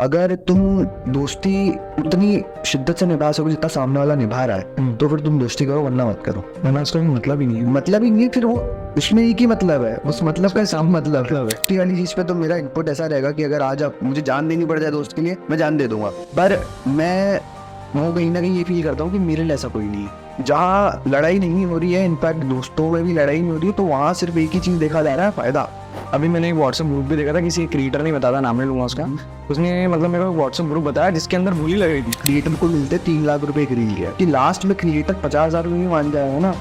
अगर तुम दोस्ती उतनी शिद्दत से निभा सको जितना सामने वाला निभा रहा है तो फिर तुम दोस्ती करो, वरना मत करो। वरना उसका मतलब ही नहीं है। मतलब ही नहीं, फिर वो उसमें एक ही मतलब है, उस मतलब का साफ मतलब है। दोस्ती वाली चीज पे तो मेरा इनपुट ऐसा रहेगा कि अगर आज आप मुझे जान देनी पड़ जाए दोस्त के लिए, मैं जान दे दूंगा, पर मैं वो कहीं ना कहीं ये फील करता हूँ कि मेरे लिए ऐसा कोई नहीं है। जहाँ लड़ाई नहीं हो रही है, इनफैक्ट दोस्तों में भी लड़ाई नहीं हो रही है, तो वहाँ सिर्फ एक ही चीज देखा जा रहा है, फायदा। अभी मैंने एक व्हाट्सएप ग्रुप भी देखा था, किसी क्रिएटर नहीं बताता, नाम नहीं लूंगा उसका, उसने मतलब मेरे को व्हाट्सएप ग्रुप बताया जिसके अंदर बोली लग रही थी क्रिएटर को मिलते 3 लाख रुपए की रील है कि लास्ट में क्रिएटर 50,000 रुपये मान जाएगा ना,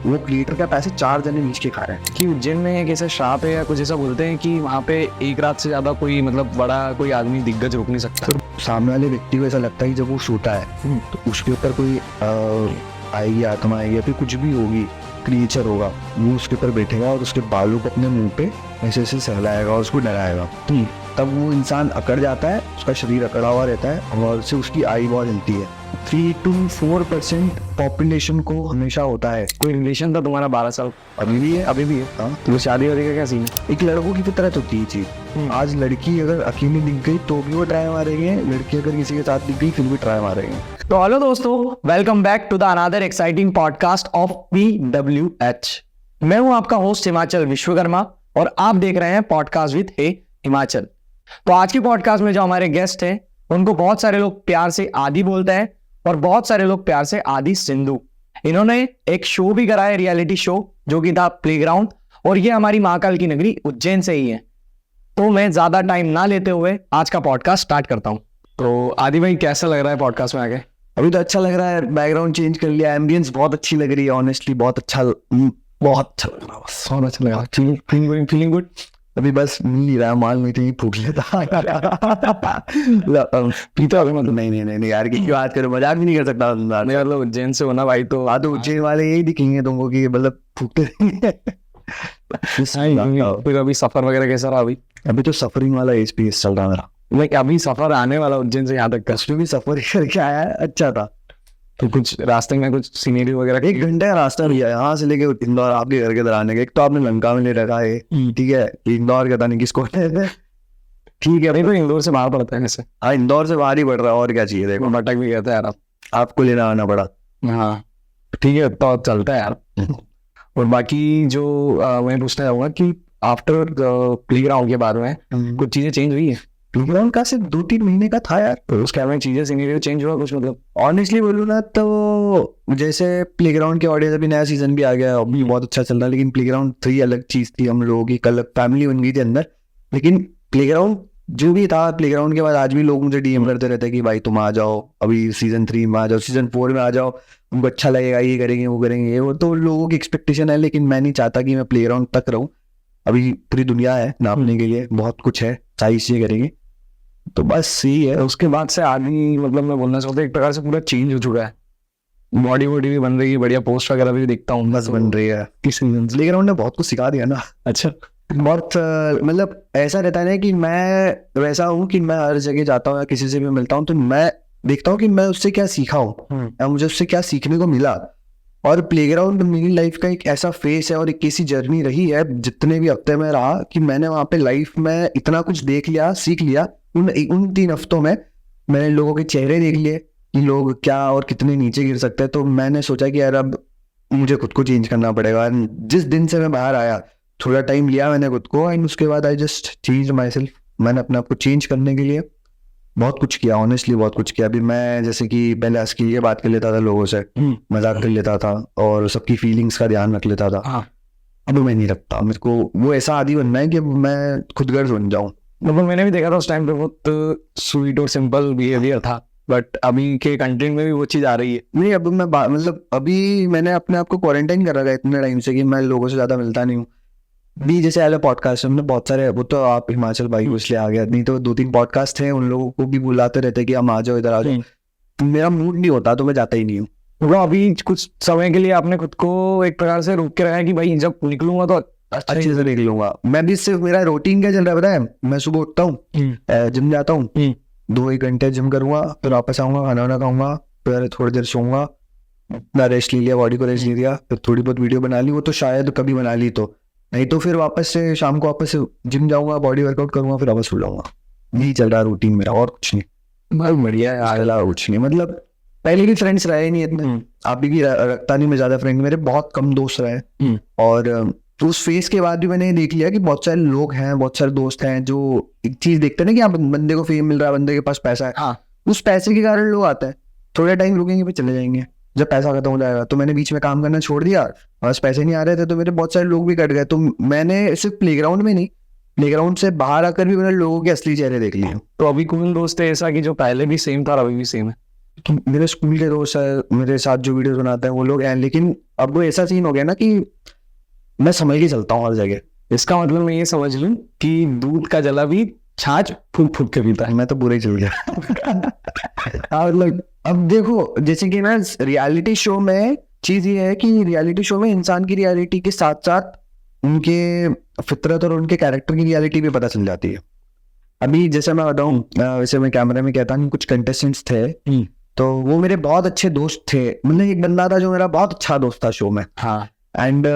वो क्रिएटर का पैसे 4 जने नीच के खा रहे हैं। कि उज्जैन में एक ऐसा श्राप है या कुछ ऐसा बोलते हैं कि वहाँ पे एक रात से ज्यादा कोई मतलब बड़ा कोई आदमी दिग्गज रुक नहीं सकता। तो सामने वाले व्यक्ति को ऐसा लगता है कि जब वो सोता है तो उसके ऊपर कोई आएगी, आत्मा आएगी या फिर कुछ भी होगी, क्रिएचर होगा, वो उसके ऊपर बैठेगा और उसके बालों को अपने मुंह पे ऐसे ऐसे सहलाएगा और उसको डराएगा। तब वो इंसान अकड़ जाता है, उसका शरीर अकड़ा हुआ रहता है और उससे उसकी आई बहुत हिलती है। 3 to 4% पॉपुलेशन को हमेशा होता है। कोई रिलेशन था तुम्हारा 12 साल? अभी भी है, अभी भी है। हाँ। तो शादी वादी का क्या सीन है? एक लड़कों की फितरत होती है चीज। आज लड़की अगर अकेली दिख गई तो भी वो ट्राई मारेंगे, लड़की अगर किसी के साथ दिख गई फिर भी ट्राई मारेंगे। तो हेलो दोस्तों, welcome back to the another exciting podcast of PWH। मैं हूं आपका होस्ट हिमाचल विश्वकर्मा और आप देख रहे हैं पॉडकास्ट विद हे हिमाचल। तो आज की पॉडकास्ट में जो हमारे गेस्ट हैं उनको बहुत सारे लोग प्यार से आदि बोलते हैं और बहुत सारे लोग प्यार से आदि सिंधु। इन्होंने एक शो भी कराया, रियलिटी शो, जो कि था प्लेग्राउंड, और ये हमारी महाकाल की नगरी उज्जैन से ही है। तो मैं ज्यादा टाइम ना लेते हुए आज का पॉडकास्ट स्टार्ट करता हूँ। तो आदि भाई, कैसा लग रहा है पॉडकास्ट में आके? अभी तो अच्छा लग रहा है, बैकग्राउंड चेंज कर लिया, एम्बियंस बहुत अच्छी लग रही है, ऑनेस्टली बहुत अच्छा लग रहा है, बस बहुत अच्छा लगा। Feeling good. अभी बस मिल नहीं रहा, माल में तो फूक लेता पीता अभी मतलब? नहीं यार, की बात करो, मजाक भी नहीं कर सकता। नहीं मतलब उज्जैन से होना भाई, तो तो उज्जैन वाले यही दिखेंगे तुमको कि मतलब फूकते फिर अभी सफर वगैरह कैसा रहा? अभी तो सफरिंग वाला एक्सपीरियंस चल रहा मेरा। लाइक अभी सफर आने वाला उज्जैन से यहाँ तक का, उसमें भी सफर करके आया है, अच्छा था। तो कुछ रास्ते में कुछ सीनरी वगैरह? 1 घंटे का रास्ता भी है यहाँ से लेके इंदौर, आपके घर के इधर आने का। एक तो आपने लंका में ले रखा है, ठीक है, इंदौर का था नहीं किसको, ठीक है। नहीं तो इंदौर से बाहर पड़ता है वैसे। हाँ, इंदौर से बाहर ही पड़ रहा है, और क्या चाहिए। देखो भटक भी गया था यार, आपको लेना आना पड़ा। हाँ ठीक है, तो चलता है यार। और बाकी जो मैं पूछना चाहूंगा कि आफ्टर प्लेग्राउंड के बाद में कुछ चीजें चेंज हुई है? प्लेग्राउंड का सिर्फ 2-3 महीने का था यार, तो उसके बाद चीजें सीनरी चेंज हुआ कुछ? मतलब ऑनेस्टली बोलूँ ना तो जैसे प्लेग्राउंड के ऑडियंस, अभी नया सीजन भी आ गया, अभी बहुत अच्छा चल रहा है, लेकिन प्लेग्राउंड 3 अलग चीज थी, हम लोगों की अलग फैमिली बन गई थी अंदर। लेकिन प्लेग्राउंड जो भी था, प्लेग्राउंड के बाद आज भी लोग मुझे डीएम करते रहते हैं कि भाई तुम आ जाओ, अभी सीजन 3 में आ जाओ, सीजन 4 में आ जाओ, उनको अच्छा लगेगा, ये करेंगे वो करेंगे, वो तो लोगों की एक्सपेक्टेशन है। लेकिन मैं नहीं चाहता कि मैं प्लेग्राउंड तक रहूं, अभी पूरी दुनिया है नापने के लिए, बहुत कुछ है, सारी चीजें करेंगे, तो बस यही है। उसके बाद से आदमी, मतलब मैं बोलना चाहता हूँ, एक प्रकार से पूरा चेंज हो चुका है, बॉडी वॉडी भी बन रही है, बढ़िया पोस्ट वगैरह भी देखता हूँ, बस बन रही है। प्लेग्राउंड ने बहुत कुछ सिखा दिया ना। अच्छा, बहुत मतलब ऐसा रहता है ना कि मैं वैसा हूँ कि मैं हर जगह जाता हूँ या किसी से भी मिलता हूँ तो मैं देखता हूँ कि मैं उससे क्या सीखा हूँ या मुझे उससे क्या सीखने को मिला। और प्लेग्राउंड मेरी लाइफ का एक ऐसा फेस है और एक ऐसी जर्नी रही है, जितने भी हफ्ते में रहा, कि मैंने वहाँ पे लाइफ में इतना कुछ देख लिया, सीख लिया। उन 3 हफ्तों में मैंने लोगों के चेहरे देख लिए कि लोग क्या और कितने नीचे गिर सकते हैं। तो मैंने सोचा कि यार अब मुझे खुद को चेंज करना पड़ेगा। जिस दिन से मैं बाहर आया, थोड़ा टाइम लिया मैंने खुद को, एंड उसके बाद I just change my self. मैंने अपने आप को चेंज करने के लिए बहुत कुछ किया, ऑनेस्टली बहुत कुछ किया। अभी मैं जैसे कि पहले हंस के लिए बात कर लेता था लोगों से, मजाक कर लेता था और सबकी फीलिंग्स का ध्यान रख लेता था। अब मैं नहीं रखता, मेरे को वो ऐसा आदि बनना है कि मैं खुदगर्ज बन जाऊं। मतलब मैंने भी देखा था उस टाइम पे बहुत स्वीट और सिंपल बिहेवियर था, बट अभी के कंटेंट में भी वो चीज आ रही है। नहीं, अब मैं मतलब अभी मैंने अपने आप को क्वारंटाइन कर रखा है इतने टाइम से कि मैं लोगों से ज्यादा मिलता नहीं हूँ। भी जैसे पहले पॉडकास्ट हमने बहुत सारे, वो तो आप हिमाचल भाई इसलिए आ गया, नहीं तो 2-3 पॉडकास्ट हैं, उन लोगों को भी बुलाते रहते कि हम आ जाओ, इधर आ जाओ। मेरा मूड नहीं होता तो मैं जाता ही नहीं हूँ। तो अभी कुछ समय के लिए आपने खुद को एक प्रकार से रोक के रखा है कि भाई जब निकलूंगा तो अच्छे से निकलूंगा। मैं भी सिर्फ, मेरा रूटीन क्या चल रहा है पता है, मैं सुबह उठता हूँ, जिम जाता हूँ, 2-1 घंटे जिम करूंगा, फिर वापस आऊंगा, खाना वाना खाऊंगा, फिर थोड़ी देर सोऊंगा, अपना रेस्ट ले लिया, बॉडी को रेस्ट ले लिया, फिर थोड़ी बहुत वीडियो बना ली, वो तो शायद कभी बना ली, तो नहीं तो फिर वापस से शाम को वापस से जिम जाऊंगा, बॉडी वर्कआउट करूंगा, फिर वापस सो जाऊंगा। यही चल रहा रूटीन मेरा, और कुछ नहीं। बहुत बढ़िया है। अगला कुछ नहीं, मतलब पहले भी फ्रेंड्स रहे नहीं इतने, अभी भी रखता नहीं मैं ज्यादा फ्रेंड, मेरे बहुत कम दोस्त रहे। और उस फेज के बाद भी मैंने ये देख लिया कि बहुत सारे लोग हैं, बहुत सारे दोस्त हैं जो एक चीज देखते हैं ना कि आप बंदे को फेम मिल रहा है, बंदे के पास पैसा है, हाँ, उस पैसे के कारण लोग आते हैं, थोड़ा टाइम रुकेंगे फिर चले जाएंगे जब पैसा खत्म हो जाएगा। तो मैंने बीच में काम करना छोड़ दिया, बस पैसे नहीं आ रहे थे तो मेरे बहुत सारे लोग भी कट गए। तो मैंने सिर्फ प्लेग्राउंड में नहीं, प्लेग्राउंड से बाहर आकर भी मैंने लोगों के असली चेहरे देख लिए। तो अभी कौन दोस्त है ऐसा कि जो पहले भी सेम था और अभी भी सेम है? तो मेरे स्कूल के दोस्त है, मेरे साथ जो वीडियोस बनाते हैं वो लोग हैं, लेकिन अब वो ऐसा सीन हो गया ना कि मैं समझ के चलता हूँ हर जगह। इसका मतलब मैं ये समझ लूं कि दूध का जला भी छाछ फूक फूक के पीता है। मैं तो बुरा ही चल गया। हाँ, मतलब अब देखो, जैसे कि ना रियलिटी शो में चीज ये है कि रियलिटी शो में इंसान की रियलिटी के साथ साथ उनके फितरत और उनके कैरेक्टर की रियलिटी भी पता चल जाती है। अभी जैसे मैं बताऊं, वैसे मैं कैमरे में कहता हूँ, कुछ कंटेस्टेंट्स थे तो वो मेरे बहुत अच्छे दोस्त थे। मतलब एक बंदा था जो मेरा बहुत अच्छा दोस्त था शो में, हाँ, एंड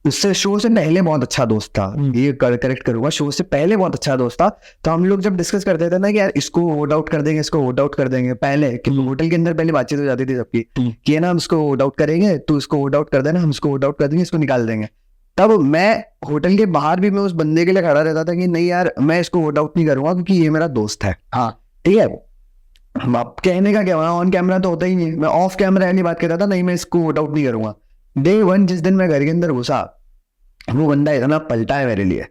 उससे शो से पहले बहुत अच्छा दोस्त था, ये करेक्ट करूंगा, शो से पहले बहुत अच्छा दोस्त था। तो हम लोग जब डिस्कस करते थे ना कि यार इसको वोट आउट कर देंगे, इसको वोट आउट कर देंगे, पहले कि होटल के अंदर पहले बातचीत हो जाती थी सबकी कि है ना हम इसको वोट आउट करेंगे, तो इसको वोट आउट कर देना, हम इसको वोट आउट कर देंगे, इसको निकाल देंगे। तब मैं होटल के बाहर भी मैं उस बंदे के लिए खड़ा रहता था कि नहीं यार मैं इसको वोट आउट नहीं करूंगा क्योंकि ये मेरा दोस्त है। हाँ, ठीक है, अब कहने का क्या, ऑन कैमरा तो होता ही नहीं, मैं ऑफ कैमरा नहीं बात करता था, नहीं मैं इसको वोट आउट नहीं करूंगा। डे वन जिस दिन मैं घर के अंदर घुसा, वो बंदा इतना पलटा है मेरे लिए,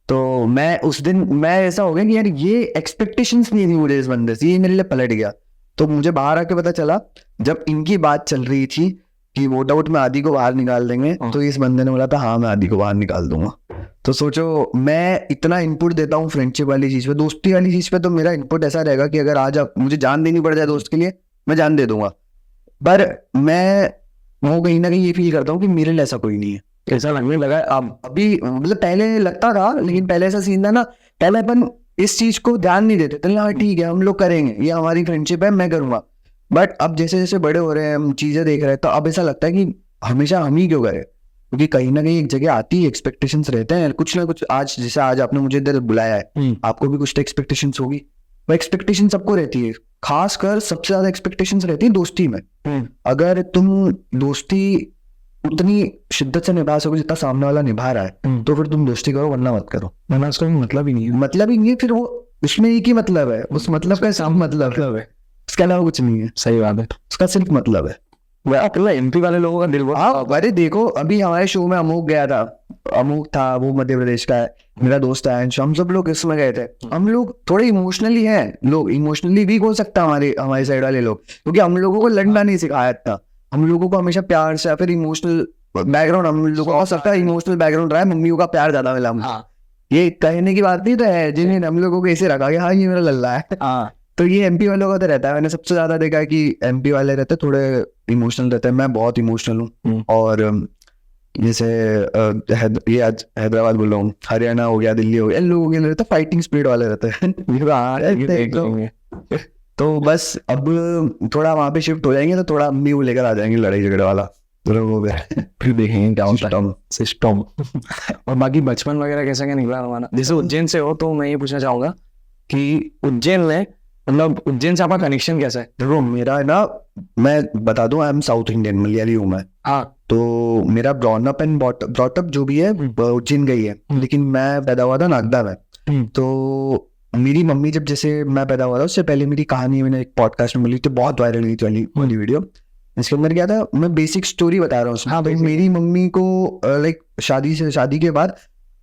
तो मैं उस दिन मैं ऐसा हो गया कि यार ये एक्सपेक्टेशंस नहीं थी मुझे इस बंदे से, ये मेरे लिए पलट गया। तो मुझे बाहर आके पता चला जब इनकी बात चल रही थी कि वोट आउट में आदि को बाहर निकाल देंगे, तो इस बंदे ने बोला था हाँ मैं आदि को बाहर निकाल दूंगा। तो सोचो मैं इतना इनपुट देता हूँ फ्रेंडशिप वाली चीज पे, दोस्ती वाली चीज पे, तो मेरा इनपुट ऐसा रहेगा कि अगर आज मुझे जान देनी पड़ जाए दोस्त के लिए, मैं जान दे दूंगा। पर मैं वो कहीं ना कहीं ये फील करता हूँ कि मेरे लिए ऐसा कोई नहीं है। ऐसा लगने लगा अब? अभी मतलब पहले लगता था, लेकिन पहले ऐसा सीन था ना, पहले अपन इस चीज को ध्यान नहीं देते थे, हाँ ठीक है हम लोग करेंगे, ये हमारी फ्रेंडशिप है, मैं करूंगा। बट अब जैसे जैसे बड़े हो रहे हैं, हम चीजें देख रहे हैं, तो अब ऐसा लगता है कि हमेशा हम ही क्यों करें, क्योंकि कहीं ना कहीं एक जगह आती है, एक्सपेक्टेशंस रहते हैं कुछ ना कुछ। आज जैसे आज आपने मुझे इधर बुलाया है, आपको भी कुछ एक्सपेक्टेशंस होगी, वो एक्सपेक्टेशन सबको रहती है। खासकर सबसे ज्यादा एक्सपेक्टेशंस रहती है दोस्ती में। अगर तुम दोस्ती उतनी शिद्दत से निभा सको जितना सामने वाला निभा रहा है, तो फिर तुम दोस्ती करो, वरना मत करो। वरना उसका मतलब ही नहीं है। मतलब ही नहीं है, फिर वो उसमें एक ही मतलब है, उस मतलब का सिर्फ मतलब है, उसके अलावा कुछ नहीं है। सही बात है, उसका सिर्फ मतलब है। अकेला एमपी वाले लोगों का दिल बहुत। अरे देखो अभी हमारे शो में अमूक गया था, अमूक था वो मध्य प्रदेश का है, मेरा दोस्त है, हम सब लोग इसमें गए थे। हम लोग थोड़े इमोशनली हैं, लोग इमोशनली वीक हो सकता है हमारे साइड वाले लोग, क्योंकि हम लोगों को लड़ना नहीं सिखाया था, हम लोगों को हमेशा प्यार से, फिर इमोशनल बैकग्राउंड हम लोगों को हो सकता है इमोशनल बैकग्राउंड रहा है, मम्मियों का प्यार ज्यादा मिला मुझे। ये कहने की बात नहीं तो है, जिन्हें हम लोगों को ऐसे रखा कि हाँ ये मेरा लल्ला है। तो ये एमपी वालों का तो रहता है, मैंने सबसे ज्यादा देखा है कि एमपी वाले रहते हैं थोड़े इमोशनल रहते हैं। मैं बहुत इमोशनल हूँ, और जैसे ये आज हैदराबाद बोल रहा हूँ, हरियाणा हो गया, दिल्ली हो गया, इन लोगों के लिए रहता फाइटिंग स्पिरिट वाले रहते हैं। तो बस अब थोड़ा वहां पे शिफ्ट हो जाएंगे तो थोड़ा अम्मी वो लेकर आ जाएंगे लड़ाई झगड़े वाला, फिर देखेंगे क्या होता है सिस्टम। और बाकी बचपन वगैरह कैसा क्या निकला हमारा? जैसे उज्जैन से हो तो मैं ये पूछना चाहूंगा कि उज्जैन में, मतलब उज्जैन से आपका कनेक्शन कैसा है? देखो मेरा है ना, मैं बता दूं, I am south Indian, Malayali हूँ मैं। हाँ, तो मेरा ब्रॉनअप एंड ब्रॉटअप जो भी है उज्जैन गई है, लेकिन मैं पैदा हुआ था नागदा में। तो मेरी मम्मी जब, जैसे मैं पैदा हुआ था उससे पहले मेरी कहानी मैंने एक पॉडकास्ट में बोली थी, बहुत वायरल हुई थी वाली वीडियो। इसके अंदर क्या था, मैं बेसिक स्टोरी बता रहा हूँ उसमें। हाँ, तो मेरी मम्मी को लाइक शादी के बाद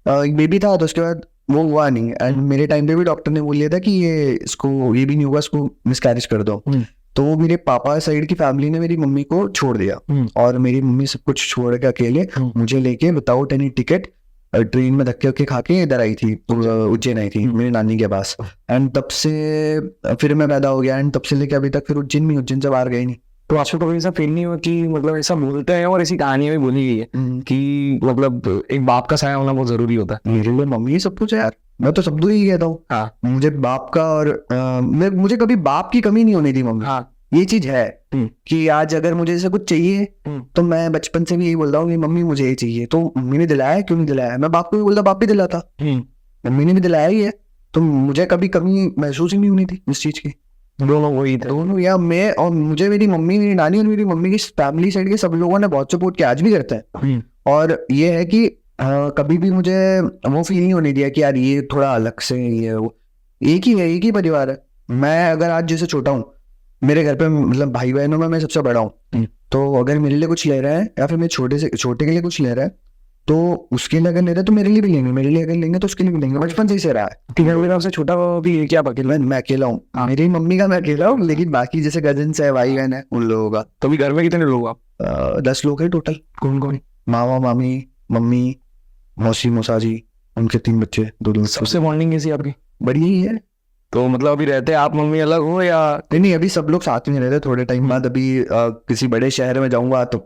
एक बेबी था, तो उसके बाद वो हुआ नहीं, एंड मेरे टाइम पे भी डॉक्टर ने बोल दिया था कि ये भी नहीं होगा, इसको मिसकैरेज कर दो। तो मेरे पापा साइड की फैमिली ने मेरी मम्मी को छोड़ दिया, और मेरी मम्मी सब कुछ छोड़ के अकेले मुझे लेके विदाउट एनी टिकट ट्रेन में धक्के वक्के खा के इधर आई थी, उज्जैन आई थी मेरी नानी के पास। एंड तब से फिर मैं पैदा हो गया, एंड तब से लेके अभी तक फिर उज्जैन में, उज्जैन से बाहर गई नहीं। तो आपको कभी ऐसा फील नहीं हुआ कि मतलब ऐसा बोलते हैं और ऐसी कहानियां भी बोली गई है कि मतलब एक बाप का साया होना बहुत जरूरी होता है? मेरे लिए मम्मी सब कुछ है यार, मैं तो शब्दों ही कहता हूँ। हाँ, मुझे बाप का और मुझे कभी बाप की कमी नहीं होनी थी मम्मी। हाँ, ये चीज है कि आज अगर मुझे ऐसा कुछ चाहिए तो मैं बचपन से भी यही बोलता हूँ कि मम्मी मुझे ये चाहिए, तो मम्मी ने दिलाया, क्यों नहीं दिलाया? मैं बाप को भी बोलता, बाप भी दिलाता, मम्मी ने भी दिलाया ही है। तो मुझे कभी कमी महसूस ही नहीं होनी थी इस चीज की। दोनों वही थे। दोनों, या मैं और मुझे मेरी मम्मी, मेरी नानी और मेरी मम्मी की फैमिली साइड के सब लोगों ने बहुत सपोर्ट किया, आज भी करते हैं। और ये है कि कभी भी मुझे वो फील नहीं होने दिया कि यार ये थोड़ा अलग से ये वो, एक ही परिवार है। मैं अगर आज जैसे छोटा हूँ, मेरे घर पे मतलब भाई बहनों में मैं सबसे बड़ा हूँ, तो अगर मेरे लिए कुछ ले रहा है या फिर मेरे छोटे के लिए कुछ ले रहा है, तो उसके लिए अगर ले रहा है तो मेरे लिए भी लेंगे, मेरे लिए अगर लेंगे तो उसके लिए भी लेंगे। बचपन से ही से रहा है। तीन मेरा सबसे छोटा भी है क्या? अकेला? मैं अकेला हूँ, मेरी मम्मी का मैं अकेला हूँ, लेकिन बाकी जैसे कजिन्स है, भाई बहन है, उन लोगों का। तो भी घर में कितने लोग आप? 10 लोग है टोटल। कौन कौन? मामा मामी, मम्मी, मौसी मौसा जी, उनके 3 बच्चे, 2 सबसे बॉन्डिंग कैसी आपकी? बढ़िया ही है। तो मतलब अभी रहते आप मम्मी अलग हो या? नहीं, अभी सब लोग साथ में रहते। थोड़े टाइम बाद अभी किसी बड़े शहर में जाऊंगा तो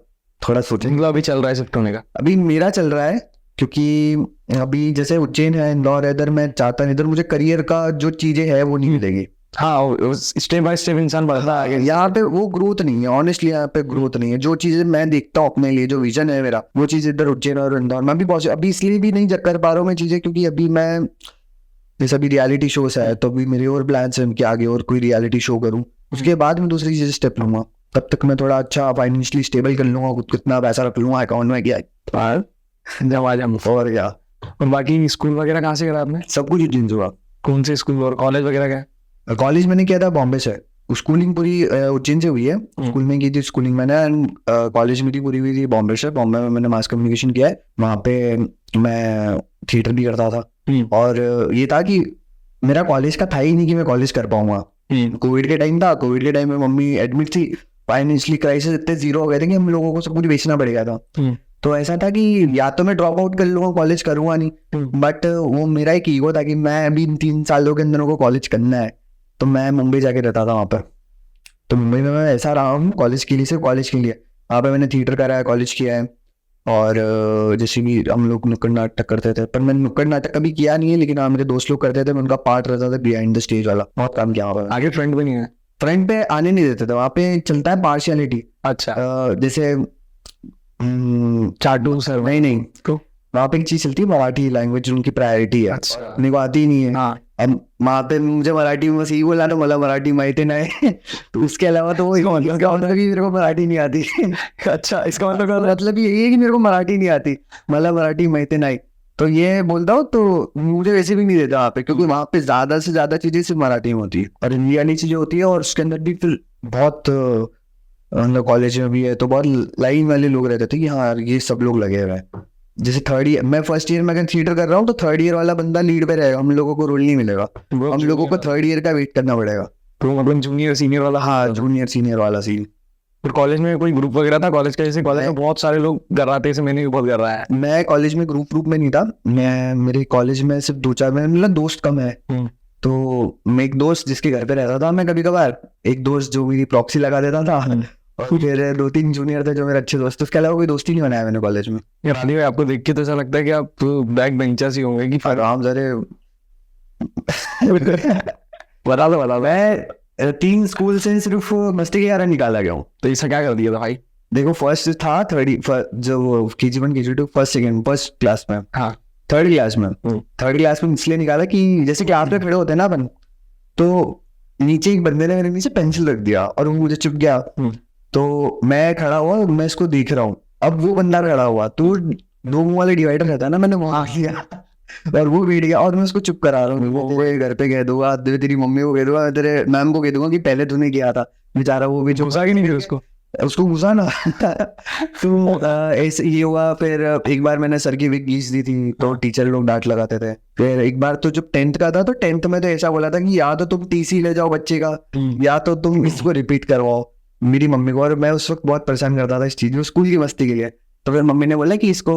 थोड़ा सोचेंगे। मतलब अभी चल रहा है शिफ्ट होने का? अभी मेरा चल रहा है, क्योंकि अभी जैसे उज्जैन है, इंदौर है, इधर मैं चाहता नहीं, इधर मुझे करियर का जो चीजें है वो नहीं मिलेगी। हाँ, स्टेप बाय स्टेप इंसान बढ़ता है। यहाँ पे वो ग्रोथ नहीं है, ऑनेस्टली यहाँ पे ग्रोथ नहीं है। जो चीजें मैं देखता हूँ अपने लिए, जो विजन है मेरा, वो चीज इधर उज्जैन और इंदौर में भी बहुत, अभी इसलिए भी नहीं कर पा रहा हूँ मैं चीजें, क्योंकि अभी मैं जैसे अभी रियलिटी शोज है, तो अभी मेरे और प्लान्स हैं कि आगे और कोई रियलिटी शो करूँ, उसके बाद मैं दूसरी चीजें स्टेप लूंगा। तब तक मैं थोड़ा अच्छा फाइनेंशियली स्टेबल कर लूंगा, खुद कितना पैसा रख लूंगा अकाउंट में, क्या जब आ जाऊँ। और क्या। और बाकी स्कूल वगैरह कहाँ से करा आपने? सब कुछ उज्जैन से हुआ। कौन से स्कूल और कॉलेज वगैरह क्या? कॉलेज मैंने किया था बॉम्बे से, स्कूलिंग पूरी उज्जैन से हुई है। स्कूल में की थी स्कूलिंग मैंने, एंड कॉलेज मेरी पूरी हुई थी बॉम्बे से। बॉम्बे में मैंने मास कम्युनिकेशन किया है, वहाँ पे मैं थिएटर भी करता था। और ये था कि मेरा कॉलेज का था ही नहीं कि मैं कॉलेज कर पाऊंगा। कोविड के टाइम था, कोविड के टाइम में मम्मी एडमिट थी, फाइनेंशियली क्राइसिस इतने जीरो हो गए थे कि हम लोगों को सब कुछ बेचना पड़ेगा था। तो ऐसा था कि या तो मैं ड्रॉप आउट कर लूंगा, कॉलेज करूंगा नहीं, बट वो मेरा एक ईगो था कि मैं अभी 3 सालों के अंदर को कॉलेज करना है। तो मैं मुंबई जाके रहता था वहाँ पर। तो मुंबई में मैं ऐसा रहा हूँ कॉलेज के लिए, सिर्फ कॉलेज के लिए। वहाँ पे मैंने थिएटर करा है, कॉलेज किया है, और जैसे भी हम लोग नुक्कड़ नाटक करते थे, पर मैंने नुक्कड़ नाटक कभी किया नहीं है, लेकिन हाँ मेरे दोस्त लोग करते थे, मैं उनका पार्ट रहता था बिहाइंड द स्टेज वाला, बहुत काम किया वहाँ पे। आगे फ्रंट पे नहीं है? फ्रंट पे आने नहीं देते थे, वहाँ पे चलता है पार्शियलिटी। अच्छा। जैसे चाटू सर? नहीं, तो वहाँ पे एक चीज चलती है, मराठी लैंग्वेज उनकी प्रायोरिटी है। अच्छा। मेरे को आती ही नहीं है। हाँ। अब वहाँ पे मुझे मराठी में बस यही बोला ना, मला मराठी माहिती नहीं। तो उसके अलावा तो वो मतलब क्या होता है कि मेरे को मराठी नहीं आती। अच्छा, इसका मतलब क्या? मतलब ये है कि मेरे को मराठी नहीं आती, मला मराठी माहिती नहीं, तो ये बोलता हूँ। तो मुझे वैसे भी नहीं देता वहाँ पे, क्योंकि वहाँ पे ज्यादा से ज्यादा चीजें सिर्फ मराठी में होती है और हिंदी वाली चीजें होती है। और उसके अंदर भी फिर बहुत मतलब कॉलेज में भी है तो बहुत लाइन वाले लोग रहते थे कि हाँ यार ये सब लोग लगे हुए हैं। जैसे थर्ड ईयर, मैं फर्स्ट ईयर में अगर थिएटर कर रहा हूँ तो थर्ड ईयर वाला बंदा लीड पे रहेगा, हम लोगों को रोल नहीं मिलेगा, हम लोगों को थर्ड ईयर का वेट करना पड़ेगा। तो मतलब जूनियर सीनियर वाला? हाँ, जूनियर सीनियर वाला सीन। फिर कॉलेज में कोई ग्रुप वगैरह था? कॉलेज का जैसे कॉलेज में बहुत सारे लोग कर रहे थे, मैंने भी बहुत कर रहा है। मैं कॉलेज में ग्रुप में नहीं था, मैं मेरे कॉलेज में सिर्फ 2-4 मतलब दोस्त कम है। तो मैं एक दोस्त जिसके घर पे रहता था मैं कभी कभार, एक दोस्त जो मेरी प्रॉक्सी लगा देता था, और फिर 2-3 जूनियर थे जो मेरे अच्छे दोस्त। उसके अलावा कोई दोस्ती नहीं बनाया मैंने कॉलेज में। यार रानी भाई, आपको देख के तो ऐसा लगता है कि आप बैक बेंचर्स ही होंगे कि आराम से। बता दो। मैं 3 स्कूल से सिर्फ मस्ती के कारण निकाला गया हूँ। तो ऐसा क्या कर दिया था भाई? देखो, फर्स्ट था जो KG1 KG2 फर्स्ट क्लास में, हाँ, थर्ड क्लास में इसलिए निकाला कि जैसे कि आप पे खड़े होते हैं ना अपन, तो नीचे एक बंदे ने मेरे नीचे पेंसिल रख दिया और वो मुझे चुप गया। तो मैं खड़ा हुआ, मैं इसको देख रहा हूँ, अब वो बंदा खड़ा हुआ, तो 2 मुंह वाले डिवाइडर रहता है ना, मैंने वहां किया और वो बैठ गया और मैं उसको चुप करा रहा हूँ। वो घर पे कह दूंगा, तेरी मम्मी को कह दूंगा, तेरे मैम को कह दूंगा कि पहले तूने किया था। बेचारा वो भी घुसा कि नहीं फिर उसको घुसा ना। तो ऐसे ये हुआ। फिर एक बार मैंने सर की विग घींच दी थी तो टीचर लोग डांट लगाते थे। फिर एक बार तो जब 10th का था, तो 10th में तो ऐसा बोला था कि या तो तुम TC ले जाओ बच्चे का, या तो तुम इसको रिपीट करवाओ मेरी मम्मी को। और मैं उस वक्त बहुत परेशान करता था इस चीज में, स्कूल की मस्ती के लिए। तो फिर मम्मी ने बोला कि इसको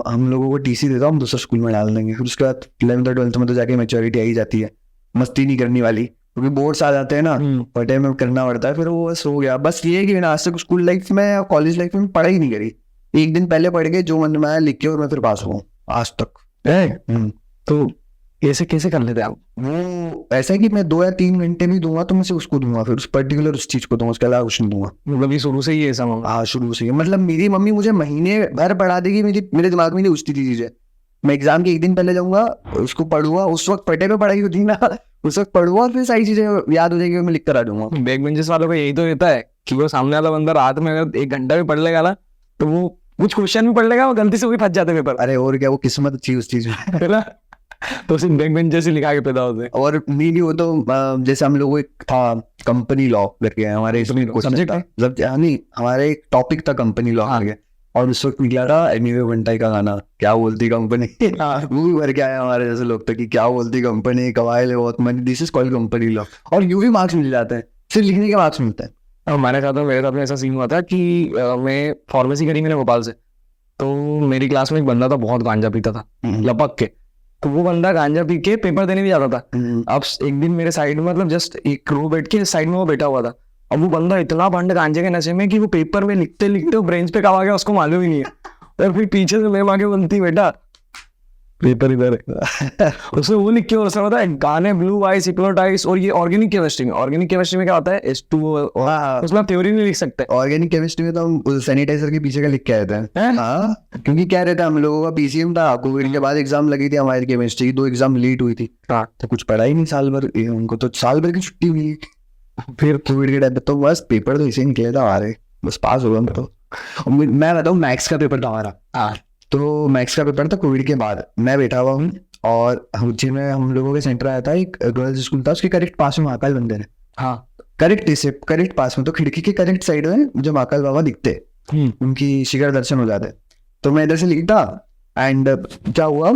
हम लोगों को TC दे दो, हम दूसरे स्कूल में डाल देंगे। फिर उसके बाद 11th और 12th में तो जाके मैच्योरिटी आ ही जाती है, मस्ती नहीं करनी वाली, क्योंकि बोर्ड्स आ जाते हैं ना, पर टाइम में करना पड़ता है। फिर वो बस हो गया। बस ये है कि मैंने आज तक स्कूल लाइफ में या कॉलेज लाइफ में पढ़ाई नहीं करी। एक दिन पहले पढ़ के जो मन में आया लिख के और मैं फिर पास हुआ आज तक। तो ऐसे कैसे कर लेते आप? वो ऐसा है कि मैं 2 या 3 घंटे भी दूंगा तो मैं सिर्फ उसको दूंगा, फिर उस पर्टिकुलर उस चीज को दूंगा, उसके अलावा कुछ नहीं दूंगा। मतलब ये शुरू से ही ऐसा मामला? हाँ, शुरू से ही। मतलब मेरी मम्मी मुझे महीने भर पढ़ा देगी, मेरे दिमाग में नहीं घुसती थी चीजें, मैं एग्जाम के एक दिन पहले जाऊंगा, उसको पढ़ूंगा, उस वक्त पढ़े में पढ़ाई होती है ना, उस वक्त पढ़ूंगा और फिर सारी चीजें याद हो जाएगी, मैं लिख कर आ जाऊंगा। बैक बेंचेस वालों को यही तो रहता है कि वो सामने वाला बंदा रात में अगर 1 घंटा भी पढ़ लेगा ना, तो वो कुछ क्वेश्चन भी पढ़ लेगा, वो गलती से भी फंस जाते हैं पेपर, अरे और क्या, वो किस्मत अच्छी उस चीज में। है ना। तो सिर्फ बैक बेंचर्स ही लिखा के पैदा होते हैं। और मेरी वो तो जैसे हम लोगों एक था कंपनी लॉ करके, हमारे इसमें subject है? नहीं, हमारे एक टॉपिक था कंपनी लॉ करके, और उस वक्त निकला था एनीवे बंटाई का गाना, क्या बोलती कंपनी। वो भी भर के आया हमारे जैसे लोग तो कि क्या बोलती कंपनी, कवायद है बहुत money, this is called company law. और यू भी मार्क्स मिल जाते हैं, सिर्फ लिखने के मार्क्स मिलते हैं। हमारे साथ में, मेरे साथ में ऐसा सीन हुआ था कि मैं फार्मेसी करी मैंने भोपाल से, तो मेरी क्लास में एक बंदा था बहुत गांजा पीता था लपक के, तो वो बंदा गांजा पी के पेपर देने भी जाता था। अब एक दिन मेरे साइड में, मतलब जस्ट एक रो बैठ के साइड में वो बैठा हुआ था, अब वो बंदा इतना भंड गांजे के नशे में कि वो पेपर में लिखते लिखते ब्रेंच पे कब आ गया उसको मालूम ही नहीं है। और फिर पीछे से मैम आके बोलती, बेटा पेपर इधर है। उसमें वो लिख के, उसमें पता है गाने ब्लू आइस हिप्नोटाइज, और ये ऑर्गेनिक केमिस्ट्री में क्या होता है H2O, उसमें आप थ्योरी नहीं लिख सकते। ऑर्गेनिक केमिस्ट्री में तो हम सैनिटाइजर के पीछे का लिख के आए थे। हाँ, क्योंकि क्या रहता है, हम लोगों का PCM था, कोविड के बाद एग्जाम लगी थी हमारी केमिस्ट्री की, 2 एग्जाम लेट हुई थी, तो कुछ पढ़ा ही नहीं साल भर, उनको तो साल भर की छुट्टी मिली। फिर कोविड के टाइम पे तो बस पेपर तो इसे निकले था हमारे, बस पास हो गए। तो मैं बताऊँ, मैथ्स का पेपर था हमारा, तो मैथ्स का पेपर था कोविड के बाद, मैं बैठा हुआ हूँ और जिसमें हम लोगों के सेंटर आया था, एक गर्ल्स स्कूल था, उसके करेक्ट पास में महाकाल मंदिर है। हाँ, करेक्ट पास में, तो खिड़की के करेक्ट साइड में जो महाकाल बाबा दिखते, उनकी शिखर दर्शन हो जाते। तो मैं इधर से लिखता, एंड क्या हुआ,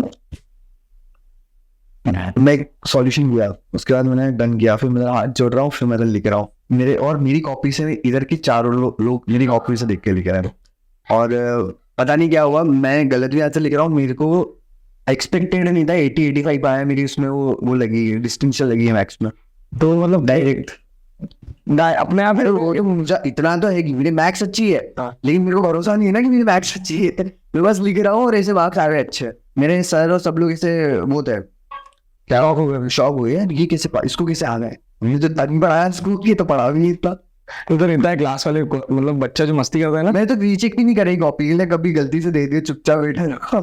मैं एक सॉल्यूशन किया, उसके बाद मैंने डन किया, फिर मेरा हाथ जोड़ रहा हूँ, फिर मैं लिख रहा हूँ मेरी कॉपी से, इधर की चारों लोग मेरी कॉपी से देख के लिख रहे हैं। और पता नहीं क्या हुआ, मैं गलत भी आंसर लिख रहा हूँ, मेरे को एक्सपेक्टेड नहीं था, 80-85 आया मेरी उसमें, वो लगी डिस्टिंक्शन लगी है मैथ्स में, तो मतलब डायरेक्ट अपने आप। मुझे इतना तो है कि मेरी मैथ्स अच्छी है, लेकिन मेरे को भरोसा नहीं है ना कि मेरी मैथ्स अच्छी है, मैं बस लिख रहा हूँ और ऐसे मार्क्स आ रहे अच्छे। मेरे सर और सब लोग ऐसे वो थे, क्या शौक हुए ये कैसे, इसको कैसे आ गए, मैंने तो तभी पढ़ाया स्कूल की, तो पढ़ा भी नहीं इतना। तो रहता है क्लास वाले को, मतलब बच्चा जो मस्ती करता है ना, मैं तो रीचेक भी नहीं करी कॉपी, कभी गलती से दे दिया, चुपचाप बैठे रखा।